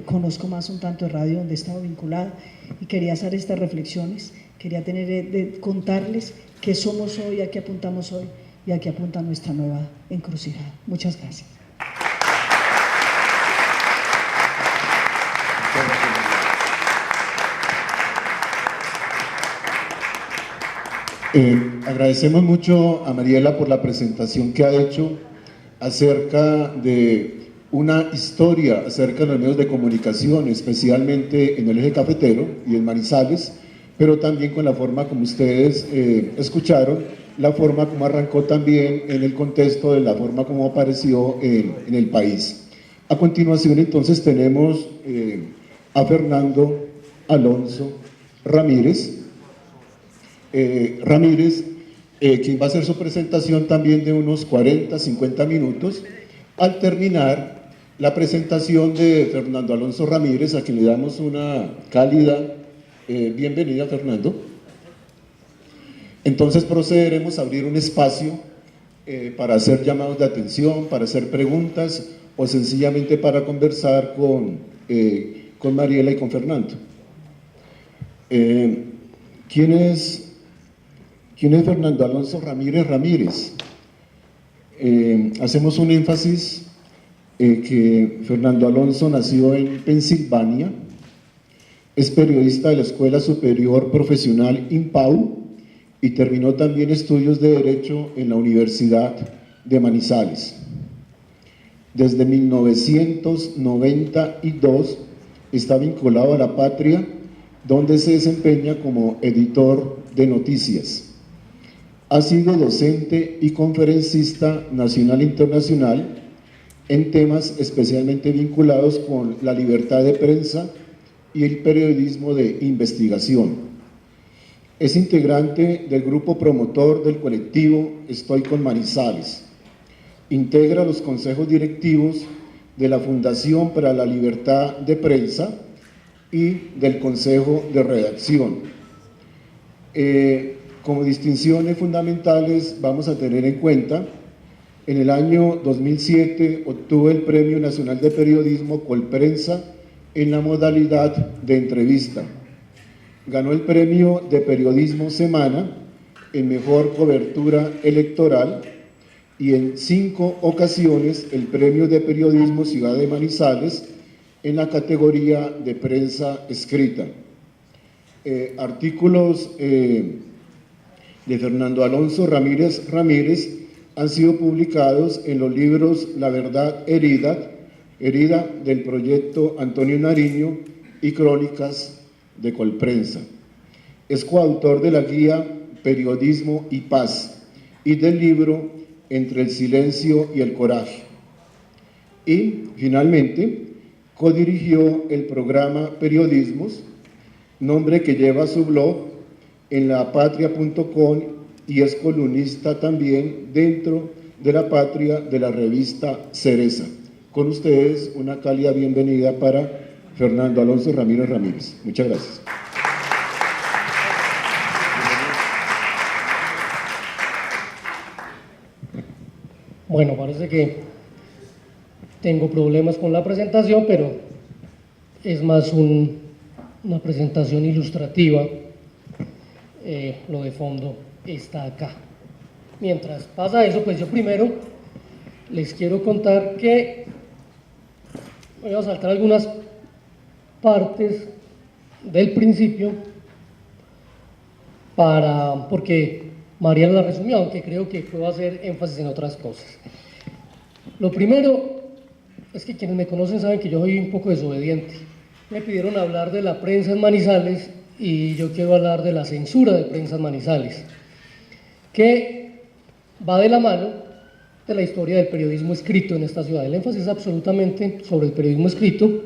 conozco más un tanto de radio donde he estado vinculada, y quería hacer estas reflexiones, quería contarles qué somos hoy, a qué apuntamos hoy y a qué apunta nuestra nueva encrucijada. Muchas gracias. Agradecemos mucho a Mariela por la presentación que ha hecho acerca de una historia acerca de los medios de comunicación, especialmente en el eje cafetero y en Manizales, pero también con la forma como ustedes escucharon, la forma como arrancó también en el contexto de la forma como apareció en el país. A continuación, entonces, tenemos a Fernando Alonso Ramírez, quien va a hacer su presentación también de unos 40, 50 minutos. Al terminar la presentación de Fernando Alonso Ramírez, a quien le damos una cálida bienvenida, Fernando, entonces procederemos a abrir un espacio para hacer llamados de atención, para hacer preguntas o sencillamente para conversar con Mariela y con Fernando. ¿Quién es Fernando Alonso Ramírez? Hacemos un énfasis que Fernando Alonso nació en Pensilvania, es periodista de la Escuela Superior Profesional IMPAU y terminó también estudios de Derecho en la Universidad de Manizales. Desde 1992 está vinculado a La Patria, donde se desempeña como editor de noticias. Ha sido docente y conferencista nacional e internacional en temas especialmente vinculados con la libertad de prensa y el periodismo de investigación. Es integrante del grupo promotor del colectivo Estoy con Manizales. Integra los consejos directivos de la Fundación para la Libertad de Prensa y del Consejo de Redacción. Como distinciones fundamentales vamos a tener en cuenta En el año 2007 obtuvo el Premio Nacional de Periodismo Colprensa en la modalidad de entrevista. Ganó el Premio de Periodismo Semana en Mejor Cobertura Electoral y en 5 ocasiones el Premio de Periodismo Ciudad de Manizales en la categoría de prensa escrita. Artículos de Fernando Alonso Ramírez han sido publicados en los libros La Verdad Herida del proyecto Antonio Nariño y Crónicas de Colprensa. Es coautor de la guía Periodismo y Paz y del libro Entre el silencio y el coraje. Y, finalmente, codirigió el programa Periodismos, nombre que lleva su blog en lapatria.com, y es columnista también dentro de La Patria de la revista Cereza. Con ustedes, una cálida bienvenida para Fernando Alonso Ramírez. Muchas gracias. Bueno, parece que tengo problemas con la presentación, pero es más una presentación ilustrativa. Lo de fondo está acá. Mientras pasa eso, pues yo primero les quiero contar que voy a saltar algunas partes del principio porque Mariana la resumió, aunque creo que puedo hacer énfasis en otras cosas. Lo primero es que quienes me conocen saben que yo soy un poco desobediente. Me pidieron hablar de la prensa en Manizales y yo quiero hablar de la censura de prensa en Manizales, que va de la mano de la historia del periodismo escrito en esta ciudad. El énfasis es absolutamente sobre el periodismo escrito.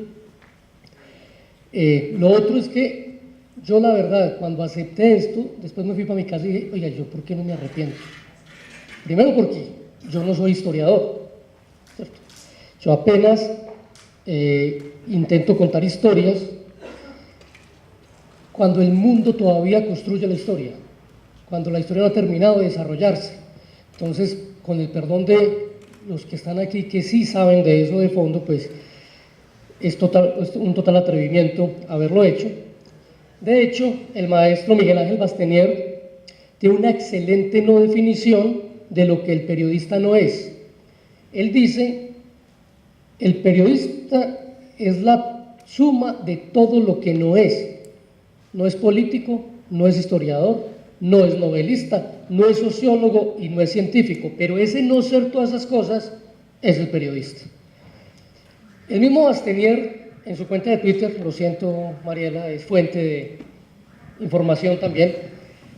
Lo otro es que yo, la verdad, cuando acepté esto, después me fui para mi casa y dije, oiga, ¿yo por qué no me arrepiento? Primero porque yo no soy historiador, ¿cierto? Yo apenas intento contar historias cuando el mundo todavía construye la historia, cuando la historia no ha terminado de desarrollarse. Entonces, con el perdón de los que están aquí, que sí saben de eso de fondo, pues es un total atrevimiento haberlo hecho. De hecho, el maestro Miguel Ángel Bastenier tiene una excelente no definición de lo que el periodista no es. Él dice, el periodista es la suma de todo lo que no es. No es político, no es historiador, no es novelista, no es sociólogo y no es científico, pero ese no ser todas esas cosas es el periodista. El mismo Bastenier, en su cuenta de Twitter, lo siento Mariela, es fuente de información también,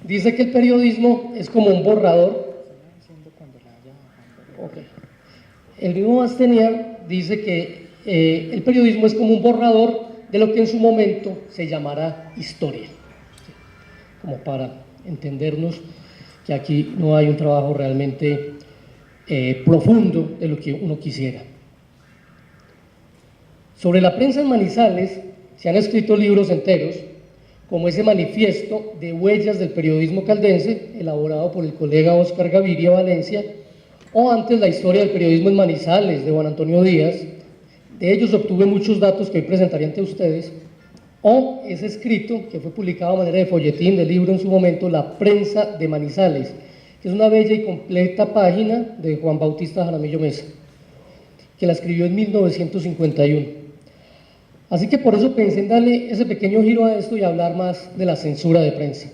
dice que el periodismo es como un borrador. Okay. El mismo Bastenier dice que el periodismo es como un borrador de lo que en su momento se llamará historia, como para entendernos que aquí no hay un trabajo realmente profundo de lo que uno quisiera. Sobre la prensa en Manizales se han escrito libros enteros, como ese manifiesto de huellas del periodismo caldense, elaborado por el colega Óscar Gaviria Valencia, o antes la historia del periodismo en Manizales, de Juan Antonio Díaz. De ellos obtuve muchos datos que hoy presentaré ante ustedes, o ese escrito que fue publicado a manera de folletín de libro en su momento, La Prensa de Manizales, que es una bella y completa página de Juan Bautista Jaramillo Mesa, que la escribió en 1951. Así que por eso pensé en darle ese pequeño giro a esto y hablar más de la censura de prensa.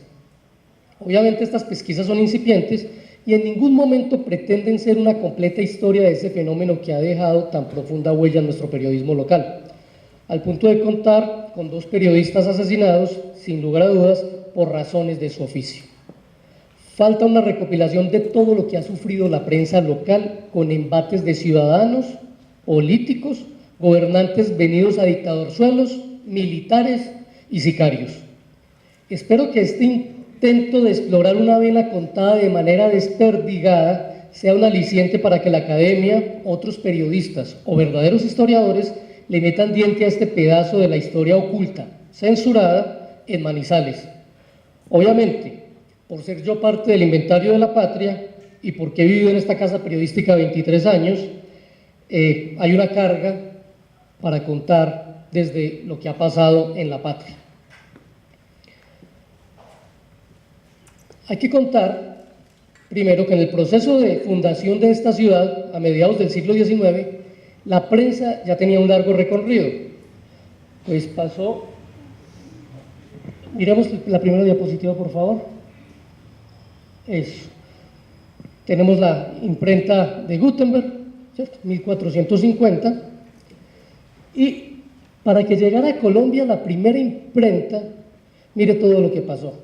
Obviamente estas pesquisas son incipientes y en ningún momento pretenden ser una completa historia de ese fenómeno que ha dejado tan profunda huella en nuestro periodismo local, al punto de contar con 2 periodistas asesinados, sin lugar a dudas, por razones de su oficio. Falta una recopilación de todo lo que ha sufrido la prensa local con embates de ciudadanos, políticos, gobernantes venidos a dictadorzuelos, militares y sicarios. Espero que este intento de explorar una vena contada de manera desperdigada sea un aliciente para que la academia, otros periodistas o verdaderos historiadores le metan diente a este pedazo de la historia oculta, censurada en Manizales. Obviamente, por ser yo parte del inventario de La Patria, y porque he vivido en esta casa periodística 23 años, hay una carga para contar desde lo que ha pasado en la patria. Hay que contar, primero, que en el proceso de fundación de esta ciudad, a mediados del siglo XIX, la prensa ya tenía un largo recorrido. Pues pasó, miremos la primera diapositiva, por favor. Eso. Tenemos la imprenta de Gutenberg, ¿cierto? 1450, y para que llegara a Colombia la primera imprenta, mire todo lo que pasó.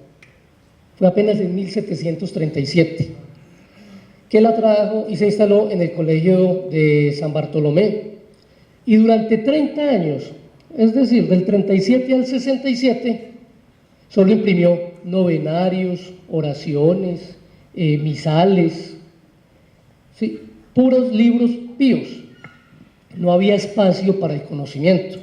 Fue apenas en 1737 que la trajo y se instaló en el Colegio de San Bartolomé, y durante 30 años, es decir, del 37 al 67, solo imprimió novenarios, oraciones, misales, ¿sí? Puros libros píos. No había espacio para el conocimiento.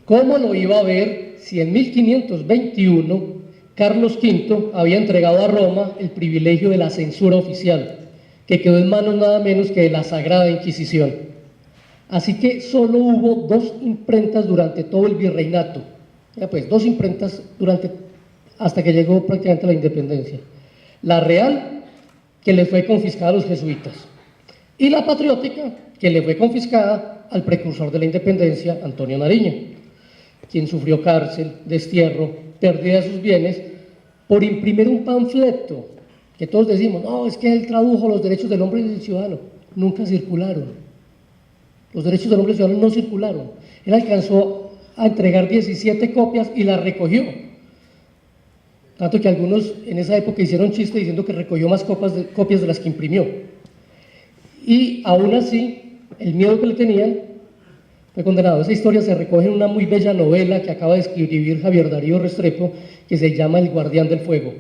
¿Cómo lo iba a ver si en 1521 Carlos V había entregado a Roma el privilegio de la censura oficial, que quedó en manos nada menos que de la Sagrada Inquisición? Así que solo hubo 2 imprentas durante todo el virreinato. Ya pues, 2 imprentas hasta que llegó prácticamente la independencia. La real, que le fue confiscada a los jesuitas, y la patriótica, que le fue confiscada al precursor de la independencia, Antonio Nariño, quien sufrió cárcel, destierro, pérdida de sus bienes, por imprimir un panfleto, que todos decimos, no, es que él tradujo los derechos del hombre y del ciudadano. Nunca circularon. Los derechos del hombre y del ciudadano no circularon. Él alcanzó a entregar 17 copias y las recogió. Tanto que algunos en esa época hicieron chiste diciendo que recogió más copias de las que imprimió. Y aún así, el miedo que le tenían fue condenado. Esa historia se recoge en una muy bella novela que acaba de escribir Javier Darío Restrepo, que se llama El Guardián del Fuego.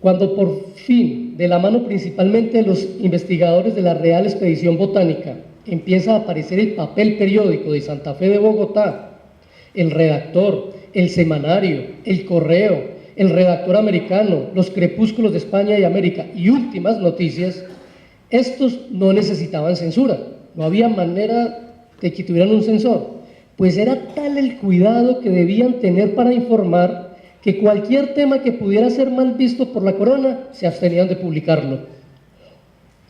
Cuando por fin, de la mano principalmente de los investigadores de la Real Expedición Botánica, empieza a aparecer el papel periódico de Santa Fe de Bogotá, el redactor, el semanario, el correo, el redactor americano, los crepúsculos de España y América y últimas noticias, estos no necesitaban censura, no había manera de que tuvieran un censor, pues era tal el cuidado que debían tener para informar que cualquier tema que pudiera ser mal visto por la corona se abstenían de publicarlo.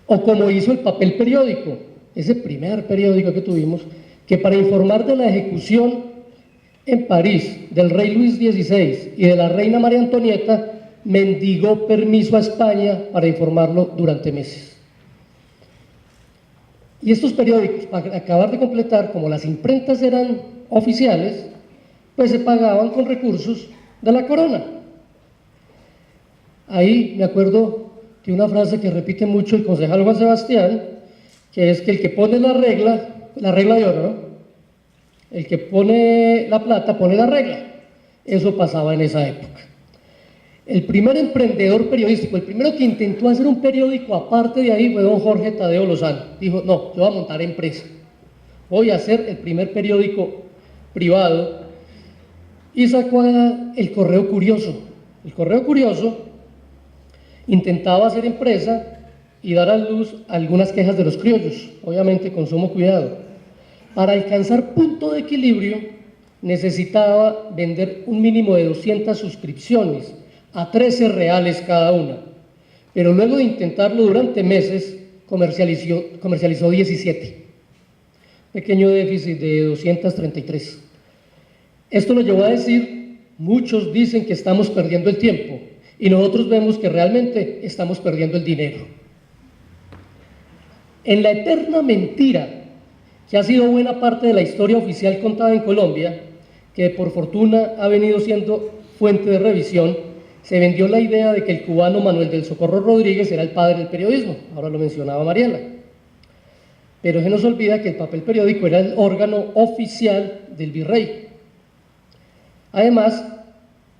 O como hizo el papel periódico, ese primer periódico que tuvimos, que para informar de la ejecución en París del rey Luis XVI y de la reina María Antonieta, mendigó permiso a España para informarlo durante meses. Y estos periódicos, para acabar de completar, como las imprentas eran oficiales, pues se pagaban con recursos de la corona. Ahí me acuerdo de una frase que repite mucho el concejal Juan Sebastián, que es que el que pone la regla de oro, ¿no? El que pone la plata pone la regla. Eso pasaba en esa época. El primer emprendedor periodístico, el primero que intentó hacer un periódico aparte de ahí fue don Jorge Tadeo Lozano. Dijo, no, yo voy a montar empresa, voy a hacer el primer periódico privado, y sacó el Correo Curioso. El Correo Curioso intentaba hacer empresa y dar a luz algunas quejas de los criollos, obviamente con sumo cuidado. Para alcanzar punto de equilibrio necesitaba vender un mínimo de 200 suscripciones a 13 reales cada una, pero luego de intentarlo durante meses comercializó 17, pequeño déficit de 233. Esto lo llevó a decir, muchos dicen que estamos perdiendo el tiempo y nosotros vemos que realmente estamos perdiendo el dinero. En la eterna mentira que ha sido buena parte de la historia oficial contada en Colombia, que por fortuna ha venido siendo fuente de revisión, se vendió la idea de que el cubano Manuel del Socorro Rodríguez era el padre del periodismo, ahora lo mencionaba Mariela. Pero se nos olvida que el papel periódico era el órgano oficial del virrey. Además,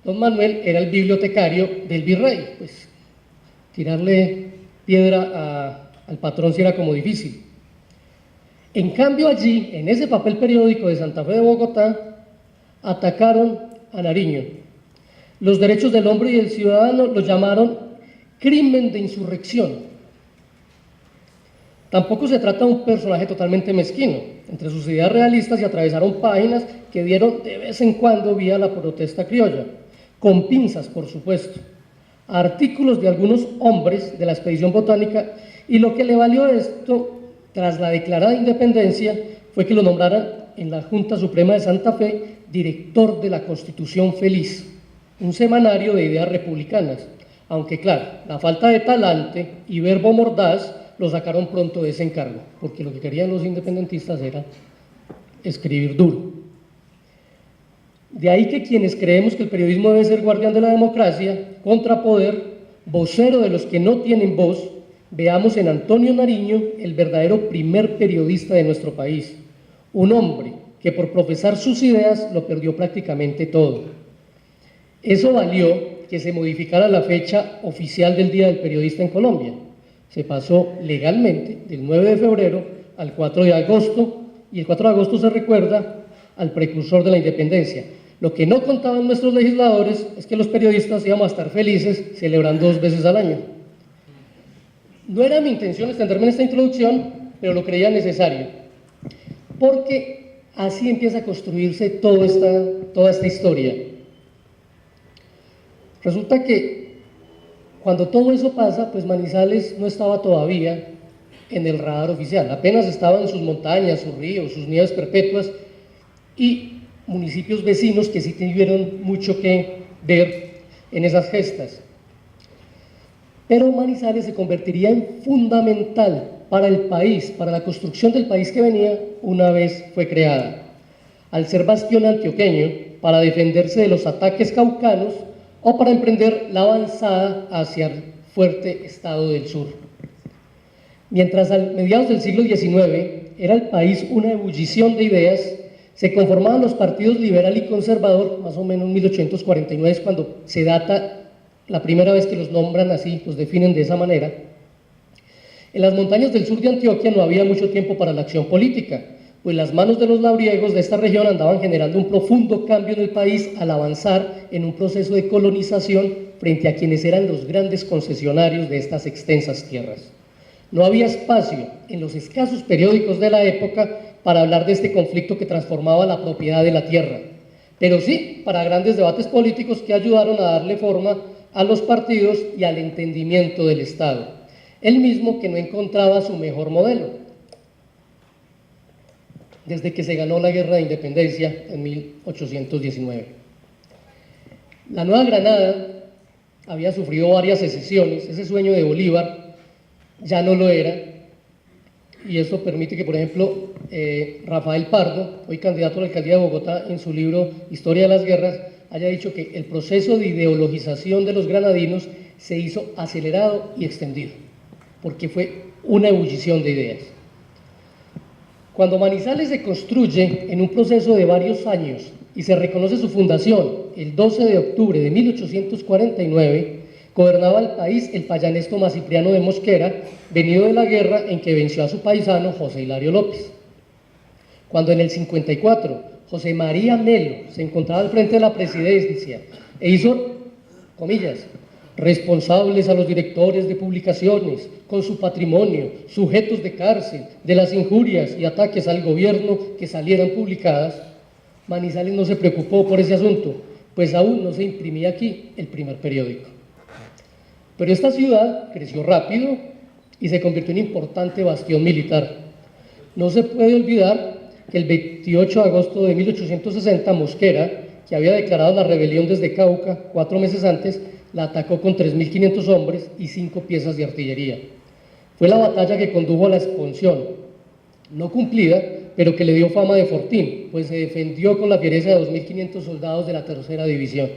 don Manuel era el bibliotecario del virrey, pues tirarle piedra al patrón sí era como difícil. En cambio allí, en ese papel periódico de Santa Fe de Bogotá, atacaron a Nariño. Los derechos del hombre y del ciudadano lo llamaron crimen de insurrección. Tampoco se trata de un personaje totalmente mezquino. Entre sus ideas realistas se atravesaron páginas que dieron de vez en cuando vía la protesta criolla, con pinzas, por supuesto, artículos de algunos hombres de la expedición botánica, y lo que le valió esto, tras la declarada independencia, fue que lo nombraran en la Junta Suprema de Santa Fe director de la Constitución Feliz, un semanario de ideas republicanas, aunque claro, la falta de talante y verbo mordaz lo sacaron pronto de ese encargo, porque lo que querían los independentistas era escribir duro. De ahí que quienes creemos que el periodismo debe ser guardián de la democracia, contrapoder, vocero de los que no tienen voz, veamos en Antonio Nariño el verdadero primer periodista de nuestro país, un hombre que por profesar sus ideas lo perdió prácticamente todo. Eso valió que se modificara la fecha oficial del Día del Periodista en Colombia. Se pasó legalmente del 9 de febrero al 4 de agosto, y el 4 de agosto se recuerda al precursor de la independencia. Lo que no contaban nuestros legisladores es que los periodistas íbamos a estar felices celebrando 2 veces al año. No era mi intención extenderme en esta introducción, pero lo creía necesario, porque así empieza a construirse toda esta historia. Resulta que cuando todo eso pasa, pues Manizales no estaba todavía en el radar oficial, apenas estaba en sus montañas, sus ríos, sus nieves perpetuas y municipios vecinos que sí tuvieron mucho que ver en esas gestas. Pero Manizales se convertiría en fundamental para el país, para la construcción del país que venía una vez fue creada, al ser bastión antioqueño para defenderse de los ataques caucanos o para emprender la avanzada hacia el fuerte estado del sur. Mientras a mediados del siglo XIX era el país una ebullición de ideas, se conformaban los partidos liberal y conservador, más o menos en 1849 es cuando se data la primera vez que los nombran así, los definen de esa manera. En las montañas del sur de Antioquia no había mucho tiempo para la acción política, pues las manos de los labriegos de esta región andaban generando un profundo cambio en el país al avanzar en un proceso de colonización frente a quienes eran los grandes concesionarios de estas extensas tierras. No había espacio en los escasos periódicos de la época para hablar de este conflicto que transformaba la propiedad de la tierra, pero sí para grandes debates políticos que ayudaron a darle forma a los partidos y al entendimiento del Estado, el mismo que no encontraba su mejor modelo desde que se ganó la Guerra de Independencia en 1819. La Nueva Granada había sufrido varias secesiones, ese sueño de Bolívar ya no lo era, y esto permite que, por ejemplo, Rafael Pardo, hoy candidato a la alcaldía de Bogotá, en su libro Historia de las Guerras, haya dicho que el proceso de ideologización de los granadinos se hizo acelerado y extendido, porque fue una ebullición de ideas. Cuando Manizales se construye en un proceso de varios años y se reconoce su fundación el 12 de octubre de 1849, gobernaba el país el payanés Tomás Cipriano de Mosquera, venido de la guerra en que venció a su paisano José Hilario López. Cuando en el 54 José María Melo se encontraba al frente de la presidencia e hizo, comillas, responsables a los directores de publicaciones con su patrimonio, sujetos de cárcel, de las injurias y ataques al gobierno que salieran publicadas, Manizales no se preocupó por ese asunto, pues aún no se imprimía aquí el primer periódico. Pero esta ciudad creció rápido y se convirtió en un importante bastión militar. No se puede olvidar que el 28 de agosto de 1860 Mosquera, que había declarado la rebelión desde Cauca 4 meses antes, la atacó con 3.500 hombres y 5 piezas de artillería. Fue la batalla que condujo a la expulsión, no cumplida, pero que le dio fama de fortín, pues se defendió con la fiereza de 2.500 soldados de la tercera división,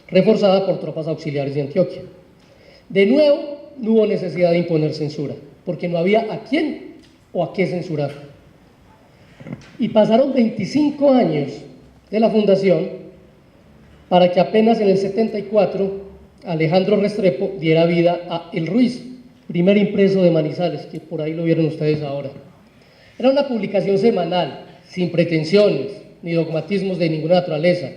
reforzada por tropas auxiliares de Antioquia. De nuevo, no hubo necesidad de imponer censura, porque no había a quién o a qué censurar. Y pasaron 25 años de la fundación para que apenas en el 74 Alejandro Restrepo diera vida a El Ruiz, primer impreso de Manizales, que por ahí lo vieron ustedes ahora. Era una publicación semanal, sin pretensiones ni dogmatismos de ninguna naturaleza.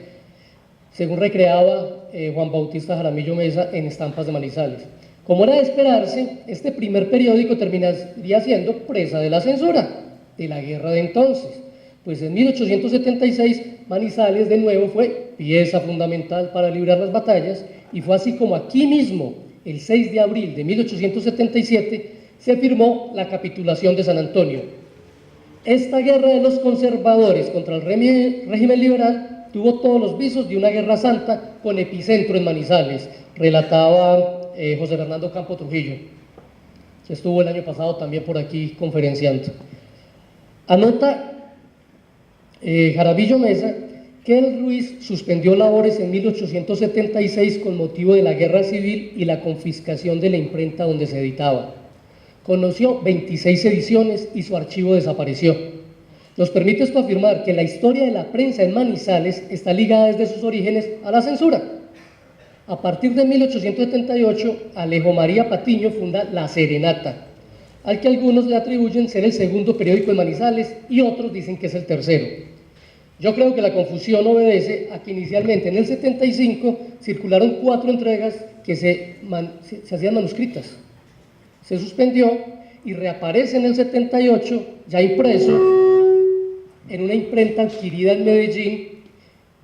según recreaba Juan Bautista Jaramillo Mesa en Estampas de Manizales. Como era de esperarse, este primer periódico terminaría siendo presa de la censura, de la guerra de entonces, pues en 1876 Manizales de nuevo fue pieza fundamental para librar las batallas, y fue así como aquí mismo, el 6 de abril de 1877, se firmó la capitulación de San Antonio. Esta guerra de los conservadores contra el régimen liberal tuvo todos los visos de una guerra santa con epicentro en Manizales, relataba José Fernando Campo Trujillo, que estuvo el año pasado también por aquí conferenciando. Anota Jaramillo Mesa que el Ruiz suspendió labores en 1876 con motivo de la guerra civil y la confiscación de la imprenta donde se editaba. Conoció 26 ediciones y su archivo desapareció. Nos permite esto afirmar que la historia de la prensa en Manizales está ligada desde sus orígenes a la censura. A partir de 1878, Alejo María Patiño funda La Serenata, al que algunos le atribuyen ser el segundo periódico de Manizales y otros dicen que es el tercero. Yo creo que la confusión obedece a que inicialmente en el 75 circularon 4 entregas que se hacían manuscritas. Se suspendió y reaparece en el 78 ya impreso en una imprenta adquirida en Medellín,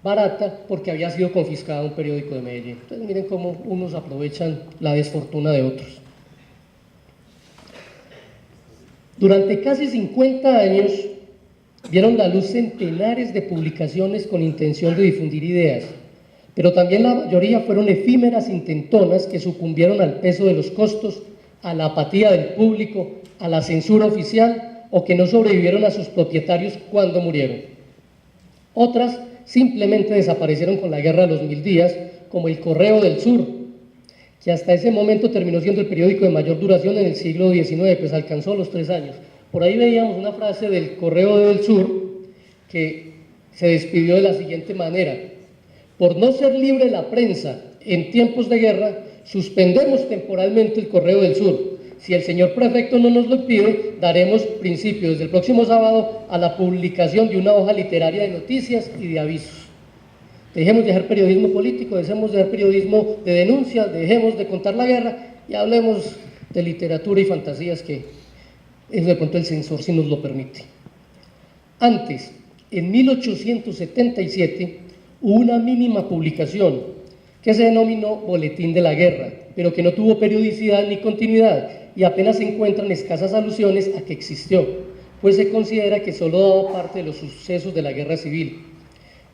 barata, porque había sido confiscada un periódico de Medellín. Entonces miren cómo unos aprovechan la desfortuna de otros. Durante casi 50 años vieron la luz centenares de publicaciones con intención de difundir ideas, pero también la mayoría fueron efímeras intentonas que sucumbieron al peso de los costos, a la apatía del público, a la censura oficial, o que no sobrevivieron a sus propietarios cuando murieron. Otras simplemente desaparecieron con la Guerra de los 1000 días, como el Correo del Sur, que hasta ese momento terminó siendo el periódico de mayor duración en el siglo XIX, pues alcanzó los 3 años. Por ahí veíamos una frase del Correo del Sur que se despidió de la siguiente manera: por no ser libre la prensa en tiempos de guerra, suspendemos temporalmente el Correo del Sur. Si el señor prefecto no nos lo pide, daremos principio desde el próximo sábado a la publicación de una hoja literaria de noticias y de avisos. Dejemos de hacer periodismo político, dejemos de hacer periodismo de denuncia, dejemos de contar la guerra y hablemos de literatura y fantasías, que eso de pronto el censor sí nos lo permite. Antes, en 1877, hubo una mínima publicación que se denominó Boletín de la Guerra, pero que no tuvo periodicidad ni continuidad y apenas se encuentran escasas alusiones a que existió, pues se considera que solo daba parte de los sucesos de la guerra civil.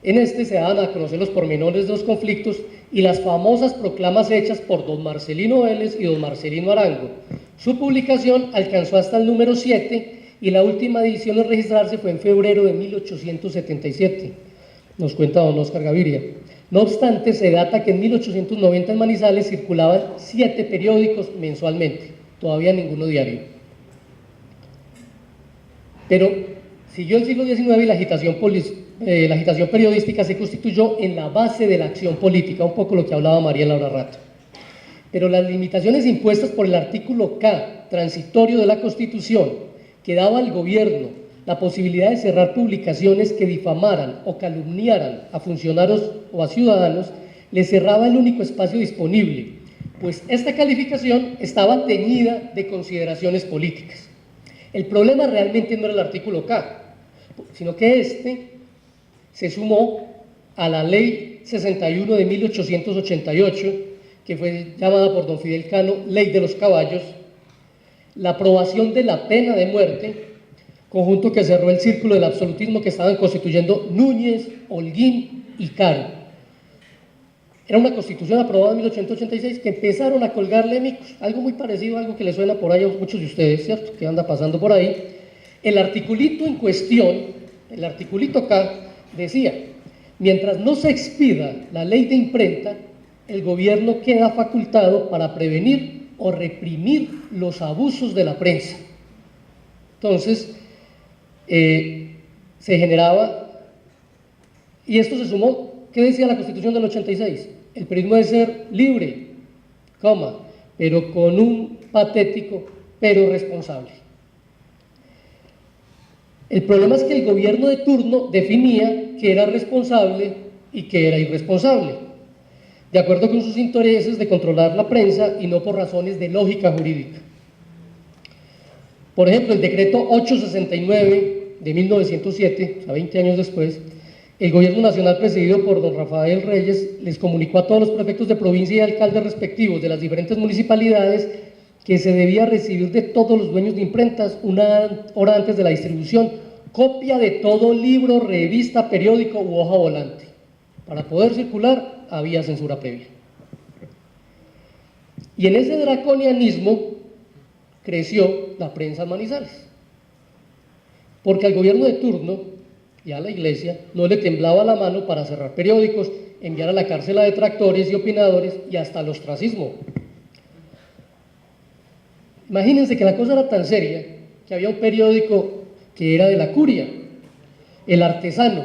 En este se daban a conocer los pormenores de los conflictos y las famosas proclamas hechas por don Marcelino Vélez y don Marcelino Arango. Su publicación alcanzó hasta el número 7 y la última edición en registrarse fue en febrero de 1877, nos cuenta don Óscar Gaviria. No obstante, se data que en 1890 en Manizales circulaban 7 periódicos mensualmente, todavía ninguno diario. Pero siguió el siglo XIX y la agitación periodística se constituyó en la base de la acción política, un poco lo que hablaba María Laura Rato. Pero las limitaciones impuestas por el artículo K, transitorio de la Constitución, que daba al gobierno la posibilidad de cerrar publicaciones que difamaran o calumniaran a funcionarios o a ciudadanos, le cerraba el único espacio disponible, pues esta calificación estaba teñida de consideraciones políticas. El problema realmente no era el artículo K, sino que este se sumó a la Ley 61 de 1888, que fue llamada por don Fidel Cano Ley de los Caballos, la aprobación de la pena de muerte, conjunto que cerró el círculo del absolutismo que estaban constituyendo Núñez, Holguín y Caro. Era una constitución aprobada en 1886 que empezaron a colgarle micos, algo muy parecido a algo que le suena por ahí a muchos de ustedes, ¿cierto?, que anda pasando por ahí. El articulito en cuestión, el articulito K, decía: mientras no se expida la ley de imprenta, el gobierno queda facultado para prevenir o reprimir los abusos de la prensa. Entonces, se generaba, y esto se sumó, ¿qué decía la Constitución del 86? El periodismo debe ser libre, pero con un patético pero responsable. El problema es que el gobierno de turno definía que era responsable y que era irresponsable, de acuerdo con sus intereses de controlar la prensa y no por razones de lógica jurídica. Por ejemplo, el decreto 869 de 1907, o sea, 20 años después, el gobierno nacional presidido por don Rafael Reyes les comunicó a todos los prefectos de provincia y alcaldes respectivos de las diferentes municipalidades que se debía recibir de todos los dueños de imprentas una hora antes de la distribución copia de todo libro, revista, periódico u hoja volante. Para poder circular había censura previa. Y en ese draconianismo creció la prensa en Manizales, porque al gobierno de turno y a la iglesia no le temblaba la mano para cerrar periódicos, enviar a la cárcel a detractores y opinadores y hasta al ostracismo. Imagínense que la cosa era tan seria que había un periódico que era de la curia, El Artesano,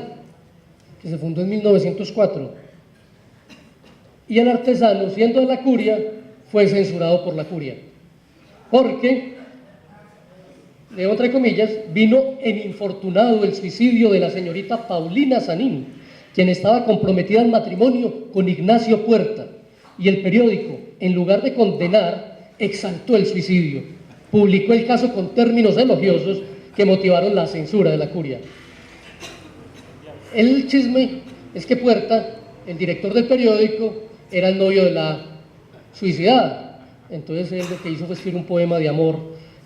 que se fundó en 1904, y El Artesano, siendo de la curia, fue censurado por la curia, porque, leo entre comillas, vino en infortunado el suicidio de la señorita Paulina Sanín, quien estaba comprometida al matrimonio con Ignacio Puerta, y el periódico, en lugar de condenar, exaltó el suicidio, publicó el caso con términos elogiosos que motivaron la censura de la curia. El chisme es que Puerta, el director del periódico, era el novio de la suicidada, entonces él lo que hizo fue escribir un poema de amor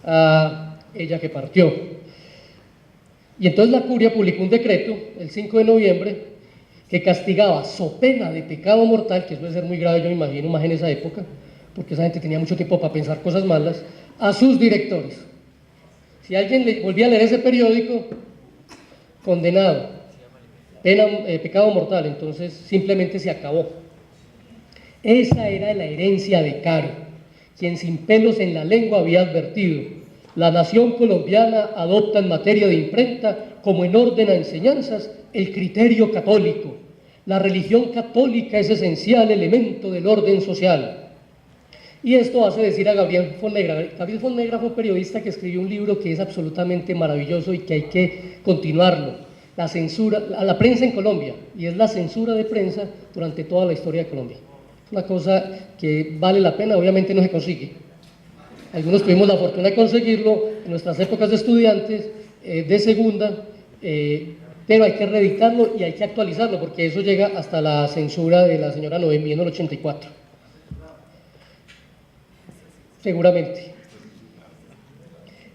a ella que partió. Y entonces la curia publicó un decreto el 5 de noviembre que castigaba, so pena de pecado mortal, que eso debe ser muy grave, yo me imagino, más en esa época, porque esa gente tenía mucho tiempo para pensar cosas malas, a sus directores. Si alguien le volvía a leer ese periódico, condenado, pena, pecado mortal, entonces simplemente se acabó. Esa era la herencia de Caro, quien sin pelos en la lengua había advertido: la nación colombiana adopta en materia de imprenta, como en orden a enseñanzas, el criterio católico. La religión católica es esencial elemento del orden social. Y esto hace decir a Gabriel Fonnegra. Gabriel Fonnegra fue un periodista que escribió un libro que es absolutamente maravilloso y que hay que continuarlo: la censura, a la prensa en Colombia, y es la censura de prensa durante toda la historia de Colombia. Es una cosa que vale la pena, obviamente no se consigue. Algunos tuvimos la fortuna de conseguirlo en nuestras épocas de estudiantes, de segunda, pero hay que reeditarlo y hay que actualizarlo, porque eso llega hasta la censura de la señora Noemí en el 84. Seguramente.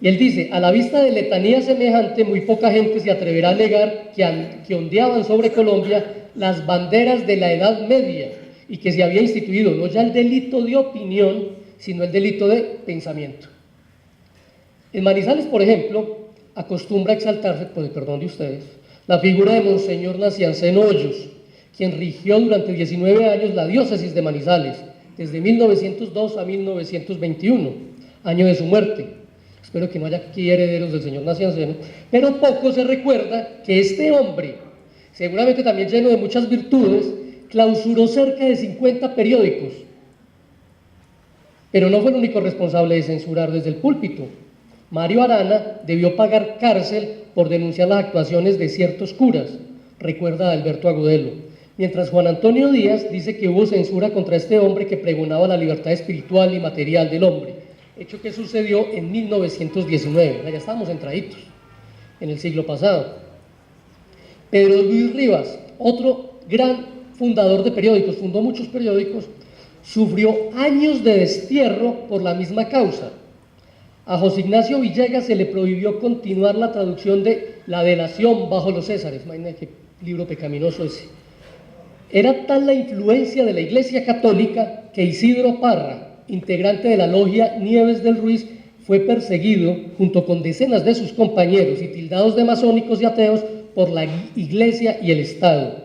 Y él dice: a la vista de letanía semejante, muy poca gente se atreverá a negar que ondeaban sobre Colombia las banderas de la Edad Media y que se había instituido no ya el delito de opinión, sino el delito de pensamiento. En Manizales, por ejemplo, acostumbra exaltarse, por el perdón de ustedes, la figura de Monseñor Nacianceno Hoyos, quien rigió durante 19 años la diócesis de Manizales, desde 1902 a 1921, año de su muerte. Espero que no haya aquí herederos del señor Nacianceno, pero poco se recuerda que este hombre, seguramente también lleno de muchas virtudes, clausuró cerca de 50 periódicos, pero no fue el único responsable de censurar desde el púlpito. Mario Arana debió pagar cárcel por denunciar las actuaciones de ciertos curas, recuerda a Alberto Agudelo, mientras Juan Antonio Díaz dice que hubo censura contra este hombre que pregonaba la libertad espiritual y material del hombre, hecho que sucedió en 1919, ya estábamos entraditos en el siglo pasado. Pedro Luis Rivas, otro gran fundador de periódicos, fundó muchos periódicos, sufrió años de destierro por la misma causa. A José Ignacio Villegas se le prohibió continuar la traducción de La delación bajo los Césares. Imagínense qué libro pecaminoso ese. Era tal la influencia de la Iglesia Católica que Isidro Parra, integrante de la logia Nieves del Ruiz, fue perseguido junto con decenas de sus compañeros y tildados de masónicos y ateos por la Iglesia y el Estado.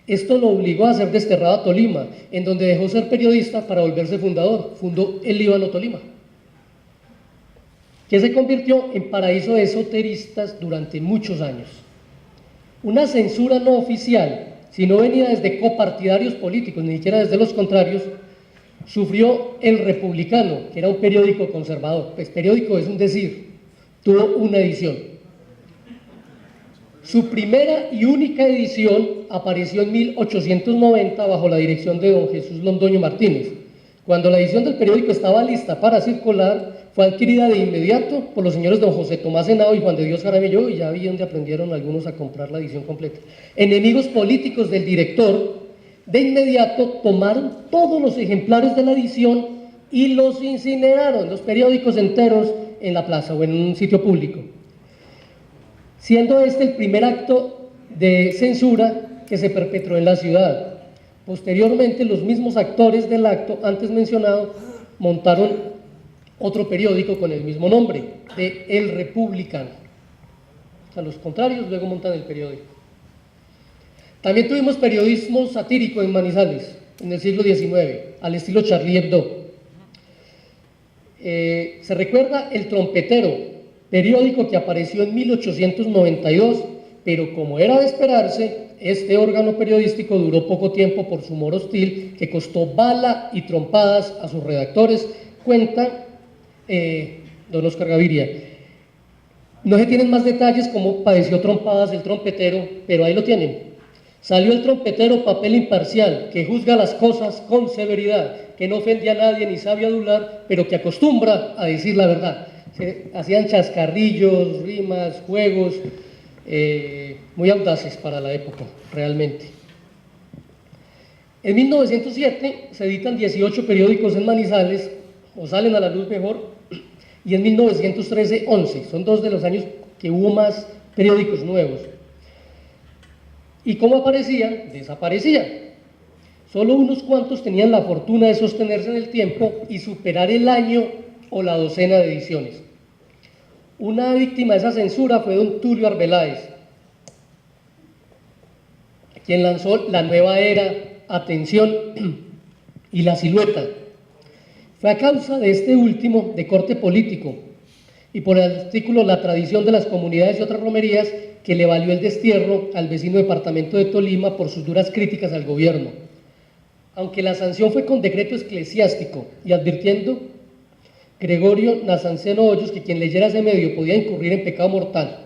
Esto lo obligó a ser desterrado a Tolima, en donde dejó ser periodista para volverse fundador. Fundó el Líbano Tolima, que se convirtió en paraíso de esoteristas durante muchos años. Una censura no oficial, si no venía desde copartidarios políticos, ni siquiera desde los contrarios, sufrió El Republicano, que era un periódico conservador. Pues periódico es un decir, tuvo una edición. Su primera y única edición apareció en 1890 bajo la dirección de don Jesús Londoño Martínez. Cuando la edición del periódico estaba lista para circular, fue adquirida de inmediato por los señores don José Tomás Henao y Juan de Dios Jaramillo, y ya vi donde aprendieron algunos a comprar la edición completa. Enemigos políticos del director, de inmediato tomaron todos los ejemplares de la edición y los incineraron, los periódicos enteros, en la plaza o en un sitio público, siendo este el primer acto de censura que se perpetró en la ciudad. Posteriormente, los mismos actores del acto antes mencionado montaron otro periódico con el mismo nombre, de El Republicano. O sea, los contrarios luego montan el periódico. También tuvimos periodismo satírico en Manizales, en el siglo XIX, al estilo Charlie Hebdo. Se recuerda El Trompetero, periódico que apareció en 1892, pero como era de esperarse, este órgano periodístico duró poco tiempo por su humor hostil, que costó bala y trompadas a sus redactores, cuenta don Oscar Gaviria. No se tienen más detalles cómo padeció trompadas el trompetero, pero ahí lo tienen. Salió el trompetero, papel imparcial, que juzga las cosas con severidad, que no ofende a nadie ni sabe adular, pero que acostumbra a decir la verdad. Se hacían chascarrillos, rimas, juegos, muy audaces para la época, realmente. En 1907 se editan 18 periódicos en Manizales, o salen a la luz mejor, y en 1913, 11. Son dos de los años que hubo más periódicos nuevos. ¿Y cómo aparecían? Desaparecían. Solo unos cuantos tenían la fortuna de sostenerse en el tiempo y superar el año o la docena de ediciones. Una víctima de esa censura fue don Tulio Arbeláez, quien lanzó La Nueva Era, Atención y La Silueta. Fue a causa de este último, de corte político, y por el artículo La tradición de las comunidades y otras romerías, que le valió el destierro al vecino departamento de Tolima por sus duras críticas al gobierno. Aunque la sanción fue con decreto eclesiástico y advirtiendo Gregorio Nazanceno Hoyos que quien leyera ese medio podía incurrir en pecado mortal.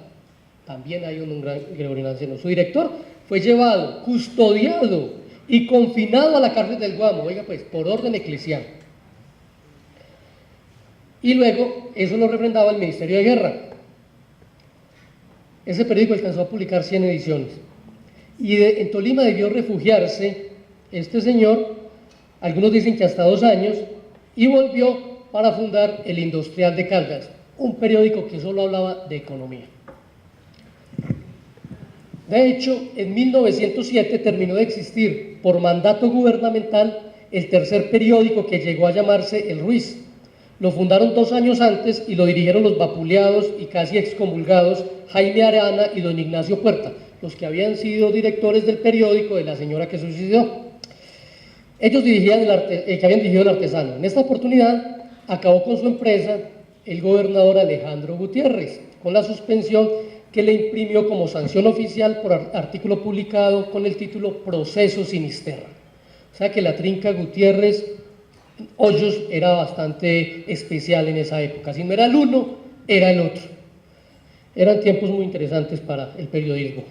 También hay un gran Gregorio Nazanceno. Su director fue llevado, custodiado y confinado a la cárcel del Guamo, oiga pues, por orden eclesial. Y luego eso lo refrendaba el Ministerio de Guerra. Ese periódico alcanzó a publicar 100 ediciones. Y en Tolima debió refugiarse este señor, algunos dicen que hasta 2 años, y volvió para fundar El Industrial de Caldas, un periódico que solo hablaba de economía. De hecho, en 1907 terminó de existir por mandato gubernamental el tercer periódico, que llegó a llamarse El Ruiz. Lo fundaron 2 años antes y lo dirigieron los vapuleados y casi excomulgados Jaime Arana y don Ignacio Puerta, los que habían sido directores del periódico de la señora que suicidó. Ellos dirigían que habían dirigido El Artesano. En esta oportunidad acabó con su empresa el gobernador Alejandro Gutiérrez, con la suspensión que le imprimió como sanción oficial por artículo publicado con el título Proceso Sinisterra. O sea que la trinca Gutiérrez Hoyos era bastante especial en esa época. Si no era el uno, era el otro. Eran tiempos muy interesantes para el periodismo.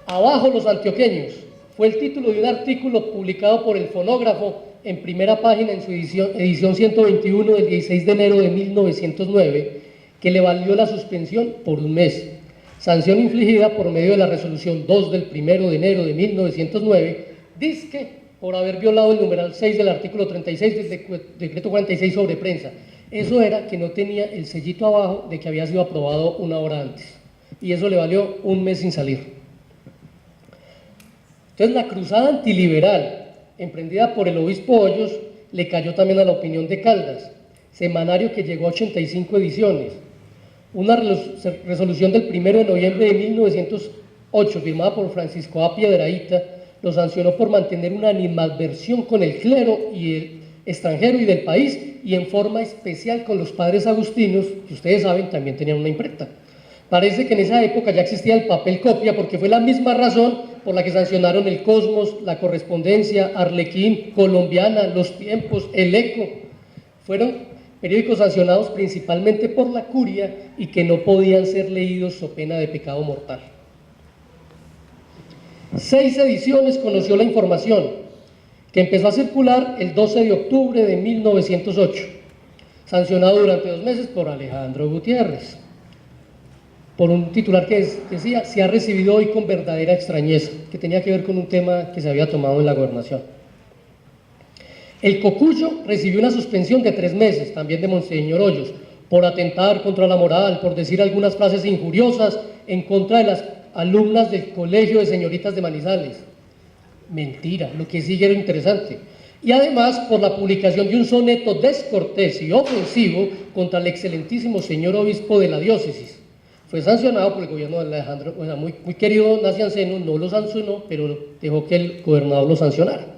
Abajo los antioqueños fue el título de un artículo publicado por El Fonógrafo en primera página en su edición 121 del 16 de enero de 1909, que le valió la suspensión por 1 mes, sanción infligida por medio de la resolución 2 del 1 de enero de 1909, dizque por haber violado el numeral 6 del artículo 36 del decreto 46 sobre prensa. Eso era que no tenía el sellito abajo de que había sido aprobado 1 hora antes, y eso le valió 1 mes sin salir. Entonces la cruzada antiliberal, emprendida por el obispo Hoyos, le cayó también a la Opinión de Caldas, semanario que llegó a 85 ediciones. Una resolución del 1 de noviembre de 1908, firmada por Francisco A. Piedrahíta, lo sancionó por mantener una animadversión con el clero y el extranjero y del país, y en forma especial con los padres agustinos, que ustedes saben también tenían una imprenta. Parece que en esa época ya existía el papel copia, porque fue la misma razón por la que sancionaron el Cosmos, la Correspondencia, Arlequín, Colombiana, Los Tiempos, El Eco. Fueron periódicos sancionados principalmente por la curia y que no podían ser leídos so pena de pecado mortal. 6 ediciones conoció la información, que empezó a circular el 12 de octubre de 1908, sancionado durante 2 meses por Alejandro Gutiérrez, por un titular que decía: se ha recibido hoy con verdadera extrañeza, que tenía que ver con un tema que se había tomado en la gobernación. El Cocuyo recibió una suspensión de 3 meses, también de Monseñor Hoyos, por atentar contra la moral, por decir algunas frases injuriosas en contra de las alumnas del Colegio de Señoritas de Manizales. Mentira, lo que sigue era interesante. Y además por la publicación de un soneto descortés y ofensivo contra el excelentísimo señor obispo de la diócesis. Fue sancionado por el gobierno de Alejandro, muy querido Nacianceno, no lo sancionó, pero dejó que el gobernador lo sancionara.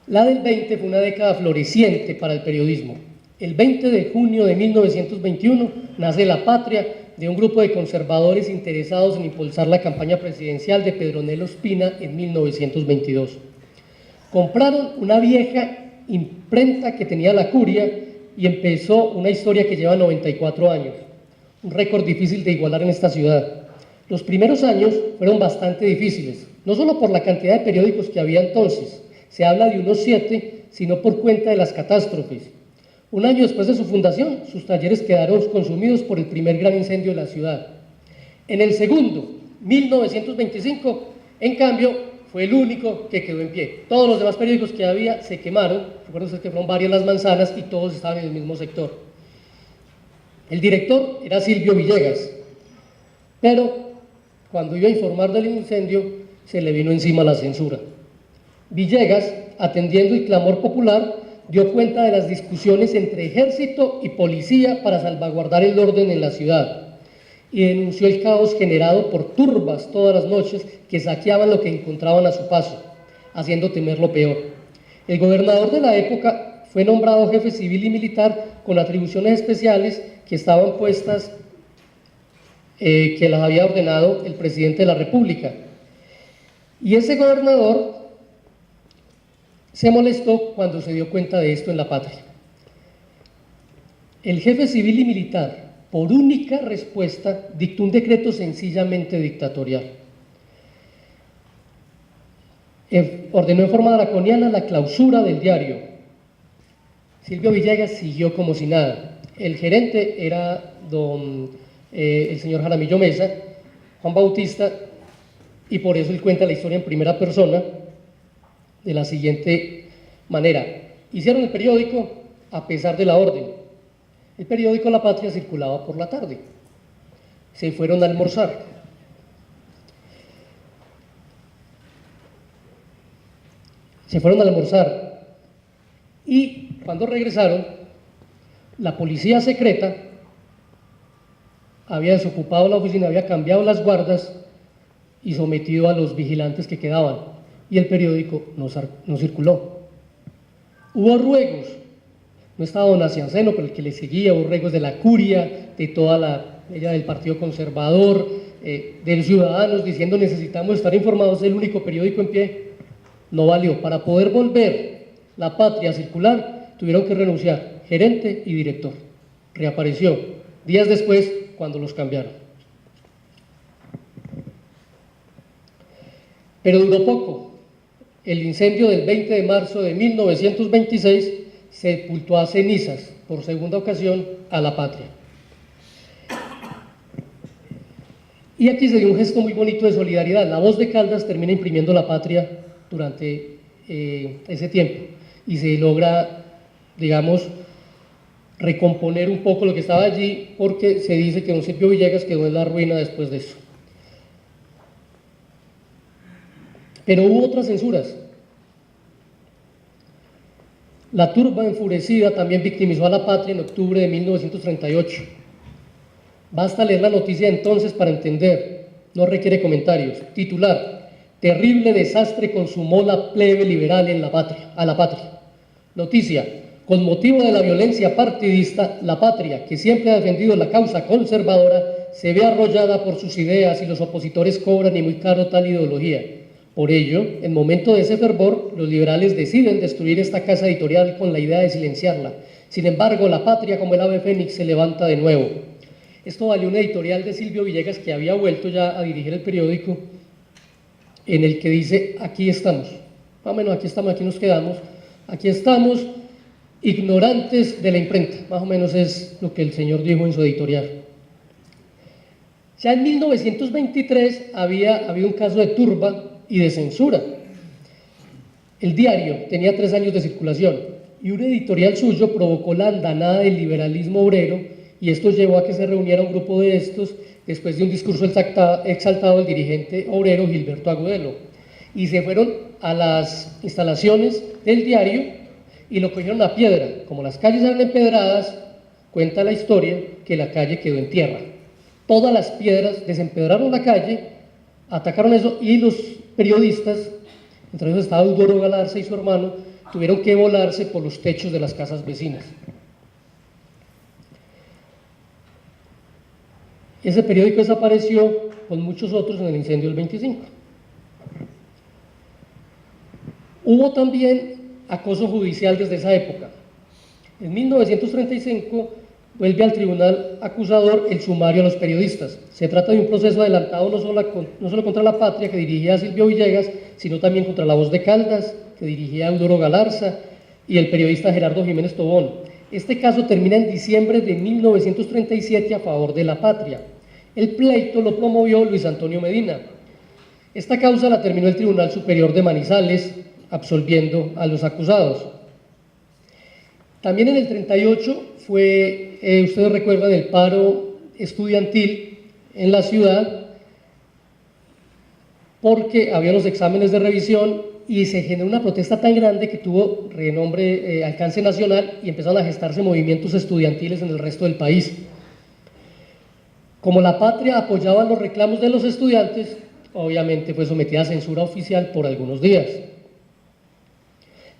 La del 20 fue una década floreciente para el periodismo. El 20 de junio de 1921 nace La Patria, de un grupo de conservadores interesados en impulsar la campaña presidencial de Pedronel Ospina en 1922. Compraron una vieja imprenta que tenía la curia y empezó una historia que lleva 94 años, un récord difícil de igualar en esta ciudad. Los primeros años fueron bastante difíciles, no solo por la cantidad de periódicos que había entonces, se habla de unos 7, sino por cuenta de las catástrofes. Un año después de su fundación, sus talleres quedaron consumidos por el primer gran incendio de la ciudad. En el segundo, 1925, en cambio, fue el único que quedó en pie. Todos los demás periódicos que había se quemaron, recuerden que fueron varias las manzanas y todos estaban en el mismo sector. El director era Silvio Villegas, pero cuando iba a informar del incendio, se le vino encima la censura. Villegas, atendiendo el clamor popular, dio cuenta de las discusiones entre ejército y policía para salvaguardar el orden en la ciudad y denunció el caos generado por turbas todas las noches que saqueaban lo que encontraban a su paso, haciendo temer lo peor. El gobernador de la época fue nombrado jefe civil y militar con atribuciones especiales que estaban puestas, que las había ordenado el presidente de la República. Y ese gobernador se molestó cuando se dio cuenta de esto en La Patria. El jefe civil y militar, por única respuesta, dictó un decreto sencillamente dictatorial. Ordenó en forma draconiana la clausura del diario. Silvio Villegas siguió como si nada. El gerente era el señor Jaramillo Mesa, Juan Bautista, y por eso él cuenta la historia en primera persona de la siguiente manera: hicieron el periódico a pesar de la orden. El periódico La Patria circulaba por la tarde. Se fueron a almorzar. Y cuando regresaron, la policía secreta había desocupado la oficina, había cambiado las guardas y sometido a los vigilantes que quedaban. Y el periódico no circuló. Hubo ruegos, no estaba don Nacianceno, pero el que le seguía, hubo ruegos de la curia, de toda ella del Partido Conservador, de los ciudadanos, diciendo necesitamos estar informados, el único periódico en pie. No valió. Para poder volver La Patria a circular, tuvieron que renunciar gerente y director. Reapareció días después cuando los cambiaron. Pero duró poco. El incendio del 20 de marzo de 1926 sepultó a cenizas, por segunda ocasión, a La Patria. Y aquí se dio un gesto muy bonito de solidaridad. La Voz de Caldas termina imprimiendo La Patria durante ese tiempo y se logra, digamos, recomponer un poco lo que estaba allí, porque se dice que don Silvio Villegas quedó en la ruina después de eso. Pero hubo otras censuras. La turba enfurecida también victimizó a La Patria en octubre de 1938. Basta leer la noticia de entonces para entender, no requiere comentarios. Titular: terrible desastre consumó la plebe liberal a la patria. Noticia: con motivo de la violencia partidista, La Patria, que siempre ha defendido la causa conservadora, se ve arrollada por sus ideas y los opositores cobran y muy caro tal ideología. Por ello, en momento de ese fervor, los liberales deciden destruir esta casa editorial con la idea de silenciarla. Sin embargo, La Patria, como el ave fénix, se levanta de nuevo. Esto valió una editorial de Silvio Villegas, que había vuelto ya a dirigir el periódico, en el que dice: aquí estamos, más o menos aquí estamos, aquí nos quedamos, aquí estamos, ignorantes de la imprenta, más o menos es lo que el señor dijo en su editorial. Ya en 1923 había habido un caso de turba y de censura. El diario tenía 3 años de circulación y un editorial suyo provocó la andanada del liberalismo obrero, y esto llevó a que se reuniera un grupo de estos después de un discurso exaltado del dirigente obrero Gilberto Agudelo, y se fueron a las instalaciones del diario y lo cogieron a piedra. Como las calles eran empedradas, cuenta la historia que la calle quedó en tierra. Todas las piedras desempedraron la calle, atacaron eso, y los periodistas, entre ellos estaba Eudoro Galarza y su hermano, tuvieron que volarse por los techos de las casas vecinas. Ese periódico desapareció con muchos otros en el incendio del 25. Hubo también acoso judicial desde esa época. En 1935 vuelve al tribunal acusador el sumario a los periodistas. Se trata de un proceso adelantado no solo contra La Patria, que dirigía Silvio Villegas, sino también contra La Voz de Caldas, que dirigía Eudoro Galarza, y el periodista Gerardo Jiménez Tobón. Este caso termina en diciembre de 1937 a favor de La Patria. El pleito lo promovió Luis Antonio Medina. Esta causa la terminó el Tribunal Superior de Manizales, absolviendo a los acusados. También en el 38 fue, ustedes recuerdan, el paro estudiantil en la ciudad, porque había los exámenes de revisión y se generó una protesta tan grande que tuvo renombre, alcance nacional, y empezaron a gestarse movimientos estudiantiles en el resto del país. Como La Patria apoyaba los reclamos de los estudiantes, obviamente fue sometida a censura oficial por algunos días.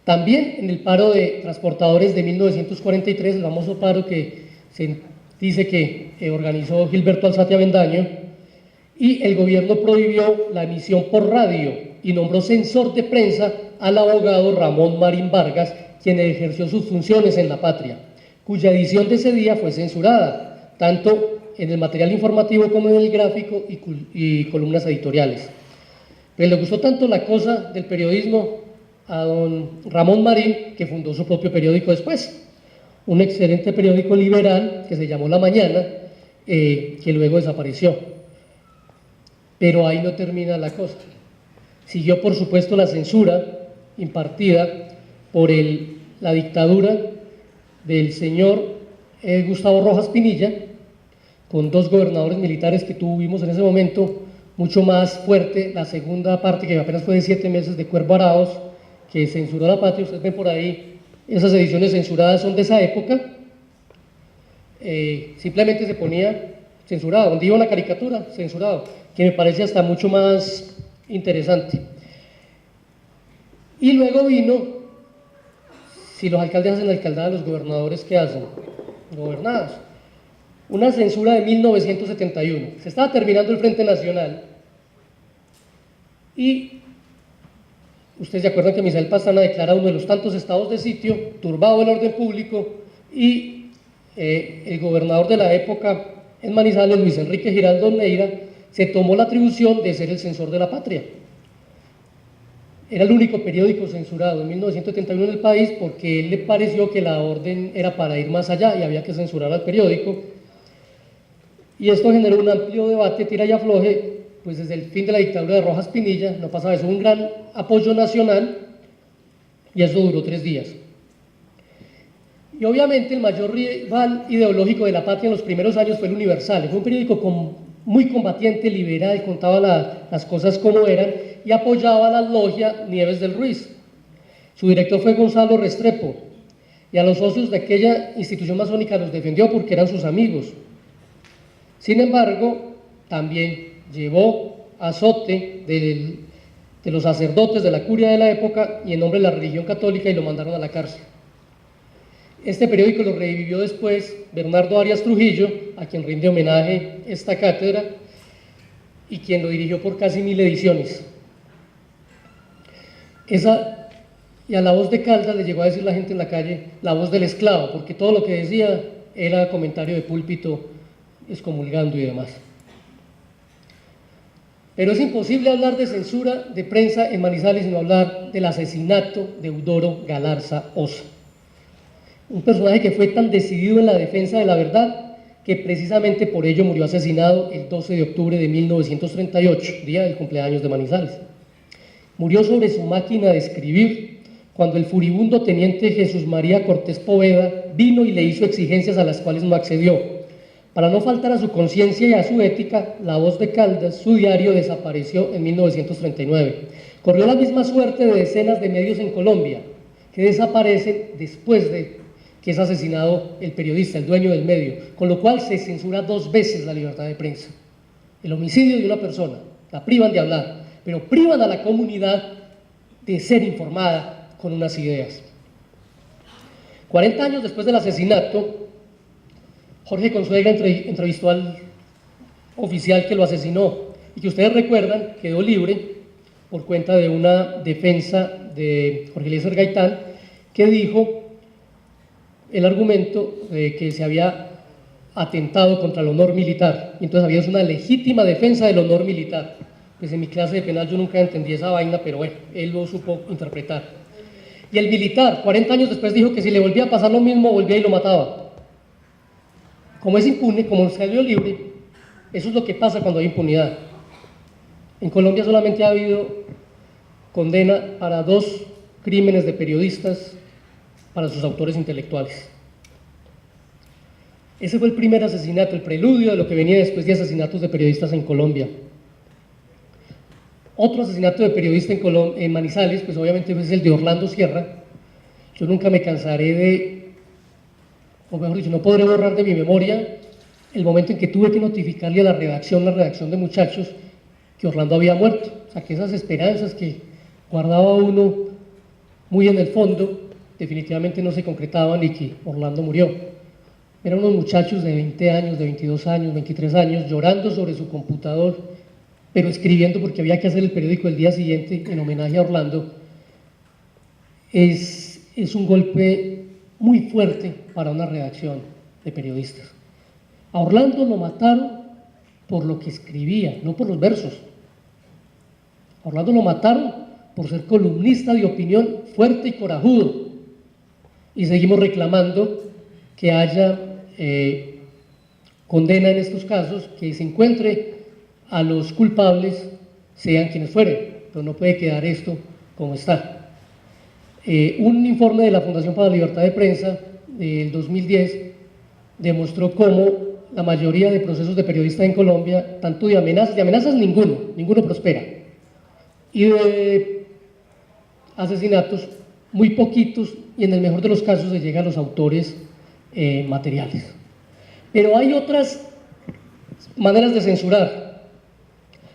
También en el paro de transportadores de 1943, el famoso paro que se dice que organizó Gilberto Alzate Avendaño, y el gobierno prohibió la emisión por radio y nombró censor de prensa al abogado Ramón Marín Vargas, quien ejerció sus funciones en La Patria, cuya edición de ese día fue censurada, tanto en el material informativo como en el gráfico y columnas editoriales. Pero le gustó tanto la cosa del periodismo a don Ramón Marín, que fundó su propio periódico después, un excelente periódico liberal que se llamó La Mañana, que luego desapareció. Pero ahí no termina la cosa. Siguió, por supuesto, la censura impartida por la dictadura del señor Gustavo Rojas Pinilla, con 2 gobernadores militares que tuvimos en ese momento, mucho más fuerte la segunda parte, que apenas fue de 7 meses, de Cuervo Arauz, que censuró La Patria. Ustedes ven por ahí, esas ediciones censuradas son de esa época. Simplemente se ponía censurado, donde iba una caricatura, censurado, que me parece hasta mucho más interesante. Y luego vino, si los alcaldes hacen la alcaldada, los gobernadores, ¿qué hacen? Gobernadas. Una censura de 1971. Se estaba terminando el Frente Nacional y ustedes se acuerdan que Misael Pastrana declara uno de los tantos estados de sitio, turbado el orden público, y el gobernador de la época en Manizales, Luis Enrique Giraldo Neira, se tomó la atribución de ser el censor de La Patria. Era el único periódico censurado en 1971 en el país, porque él le pareció que la orden era para ir más allá y había que censurar al periódico. Y esto generó un amplio debate, tira y afloje, pues desde el fin de la dictadura de Rojas Pinilla no pasaba eso, un gran apoyo nacional, y eso duró 3 días. Y obviamente el mayor rival ideológico de La Patria en los primeros años fue el Universal. Fue un periódico muy combatiente, liberal, contaba las cosas como eran y apoyaba a la logia Nieves del Ruiz. Su director fue Gonzalo Restrepo, y a los socios de aquella institución masónica los defendió porque eran sus amigos. Sin embargo, también llevó azote de los sacerdotes de la curia de la época y en nombre de la religión católica, y lo mandaron a la cárcel. Este periódico lo revivió después Bernardo Arias Trujillo, a quien rinde homenaje esta cátedra, y quien lo dirigió por casi 1000 ediciones. y a la voz de Caldas le llegó a decir la gente en la calle la voz del esclavo, porque todo lo que decía era comentario de púlpito, excomulgando y demás. Pero es imposible hablar de censura de prensa en Manizales sin hablar del asesinato de Eudoro Galarza Osa, un personaje que fue tan decidido en la defensa de la verdad que precisamente por ello murió asesinado el 12 de octubre de 1938, día del cumpleaños de Manizales. Murió sobre su máquina de escribir cuando el furibundo teniente Jesús María Cortés Poveda vino y le hizo exigencias a las cuales no accedió. Para no faltar a su conciencia y a su ética, La Voz de Caldas, su diario, desapareció en 1939. Corrió la misma suerte de decenas de medios en Colombia, que desaparecen después de que es asesinado el periodista, el dueño del medio, con lo cual se censura 2 veces la libertad de prensa. El homicidio de una persona, la privan de hablar, pero privan a la comunidad de ser informada con unas ideas. 40 años después del asesinato, Jorge Consuegra entrevistó al oficial que lo asesinó y que ustedes recuerdan quedó libre por cuenta de una defensa de Jorge Eliezer Gaitán, que dijo el argumento de que se había atentado contra el honor militar, y entonces había una legítima defensa del honor militar. Pues en mi clase de penal yo nunca entendí esa vaina, pero bueno, él lo supo interpretar. Y el militar, 40 años después, dijo que si le volvía a pasar lo mismo, volvía y lo mataba. Como es impune, como salió libre, eso es lo que pasa cuando hay impunidad. En Colombia solamente ha habido condena para 2 crímenes de periodistas, para sus autores intelectuales. Ese fue el primer asesinato, el preludio de lo que venía después de asesinatos de periodistas en Colombia. Otro asesinato de periodista en Manizales, pues obviamente es el de Orlando Sierra. Yo nunca me cansaré o mejor dicho, no podré borrar de mi memoria el momento en que tuve que notificarle a la redacción de Muchachos, que Orlando había muerto. O sea, que esas esperanzas que guardaba uno muy en el fondo, definitivamente no se concretaban y que Orlando murió. Eran unos muchachos de 20 años, de 22 años, 23 años, llorando sobre su computador, pero escribiendo porque había que hacer el periódico el día siguiente en homenaje a Orlando. Es un golpe muy fuerte para una redacción de periodistas. A Orlando lo mataron por lo que escribía, no por los versos. A Orlando lo mataron por ser columnista de opinión fuerte y corajudo. Y seguimos reclamando que haya condena en estos casos, que se encuentre a los culpables, sean quienes fueren, pero no puede quedar esto como está. Un informe de la Fundación para la Libertad de Prensa del 2010 demostró cómo la mayoría de procesos de periodistas en Colombia, tanto de amenazas ninguno prospera, y de asesinatos muy poquitos, y en el mejor de los casos se llega a los autores materiales. Pero hay otras maneras de censurar,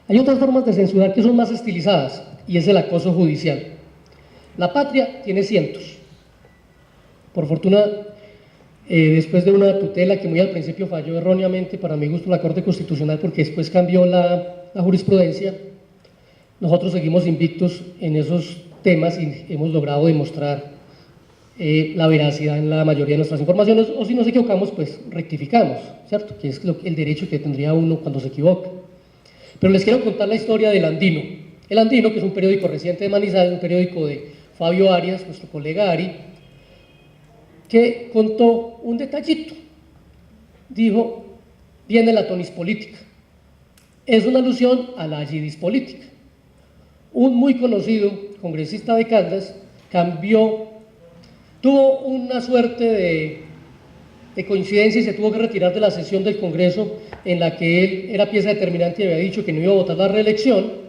hay otras formas de censurar que son más estilizadas, y es el acoso judicial. La Patria tiene cientos. Por fortuna, después de una tutela que muy al principio falló erróneamente, para mi gusto, la Corte Constitucional, porque después cambió la jurisprudencia, nosotros seguimos invictos en esos temas y hemos logrado demostrar la veracidad en la mayoría de nuestras informaciones, o si nos equivocamos, pues rectificamos, ¿cierto? Que es el derecho que tendría uno cuando se equivoca. Pero les quiero contar la historia del Andino. El Andino, que es un periódico reciente de Manizales, un periódico de Fabio Arias, nuestro colega Ari, que contó un detallito. Dijo, viene la tonis política. Es una alusión a la yidis política. Un muy conocido congresista de Caldas tuvo una suerte de coincidencia y se tuvo que retirar de la sesión del Congreso en la que él era pieza determinante y había dicho que no iba a votar la reelección,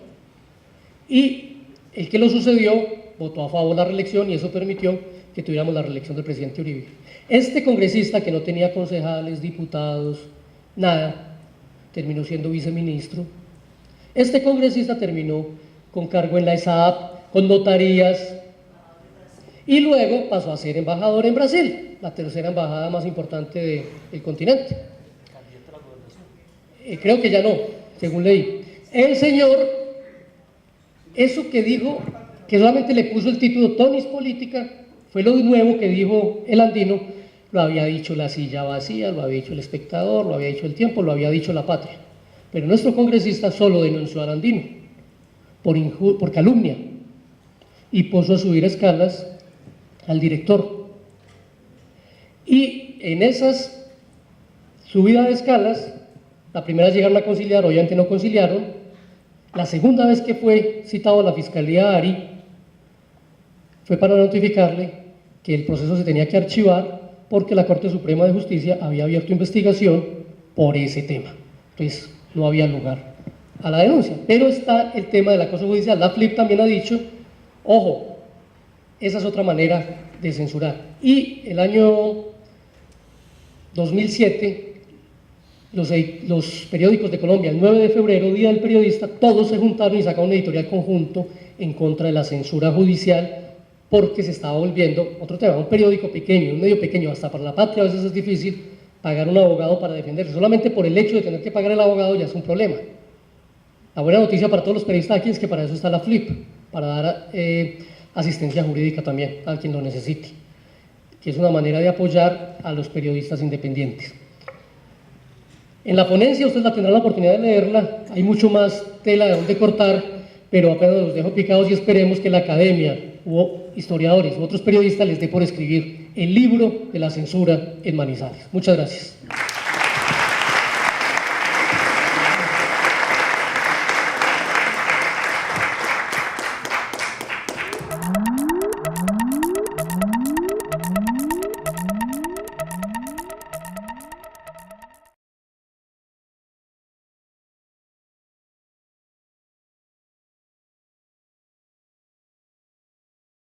y el que lo sucedió votó a favor de la reelección y eso permitió que tuviéramos la reelección del presidente Uribe. Este congresista, que no tenía concejales, diputados, nada, terminó siendo viceministro. Este congresista terminó con cargo en la ESAP, con notarías, y luego pasó a ser embajador en Brasil, la tercera embajada más importante del continente. Creo que ya no, según leí. El señor, eso que dijo que solamente le puso el título Tonis Política, fue lo nuevo que dijo el Andino. Lo había dicho La Silla Vacía, lo había dicho El Espectador, lo había dicho El Tiempo, lo había dicho La Patria. Pero nuestro congresista solo denunció al Andino por calumnia y puso a subir a escalas al director. Y en esas subidas de escalas, la primera llegaron a conciliar, obviamente no conciliaron. La segunda vez que fue citado a la Fiscalía Ari fue para notificarle que el proceso se tenía que archivar porque la Corte Suprema de Justicia había abierto investigación por ese tema. Entonces, no había lugar a la denuncia. Pero está el tema del acoso judicial. La FLIP también ha dicho, ojo, esa es otra manera de censurar. Y el año 2007, los periódicos de Colombia, el 9 de febrero, Día del Periodista, todos se juntaron y sacaron un editorial conjunto en contra de la censura judicial, porque se estaba volviendo otro tema. Un periódico pequeño, un medio pequeño, hasta para la Patria a veces es difícil pagar un abogado para defenderse. Solamente por el hecho de tener que pagar el abogado ya es un problema. La buena noticia para todos los periodistas aquí es que para eso está la FLIP, para dar asistencia jurídica también a quien lo necesite, que es una manera de apoyar a los periodistas independientes. En la ponencia ustedes la tendrán la oportunidad de leerla, hay mucho más tela de donde cortar, pero apenas los dejo picados y esperemos que la academia u historiadores u otros periodistas les dé por escribir el libro de la censura en Manizales. Muchas gracias.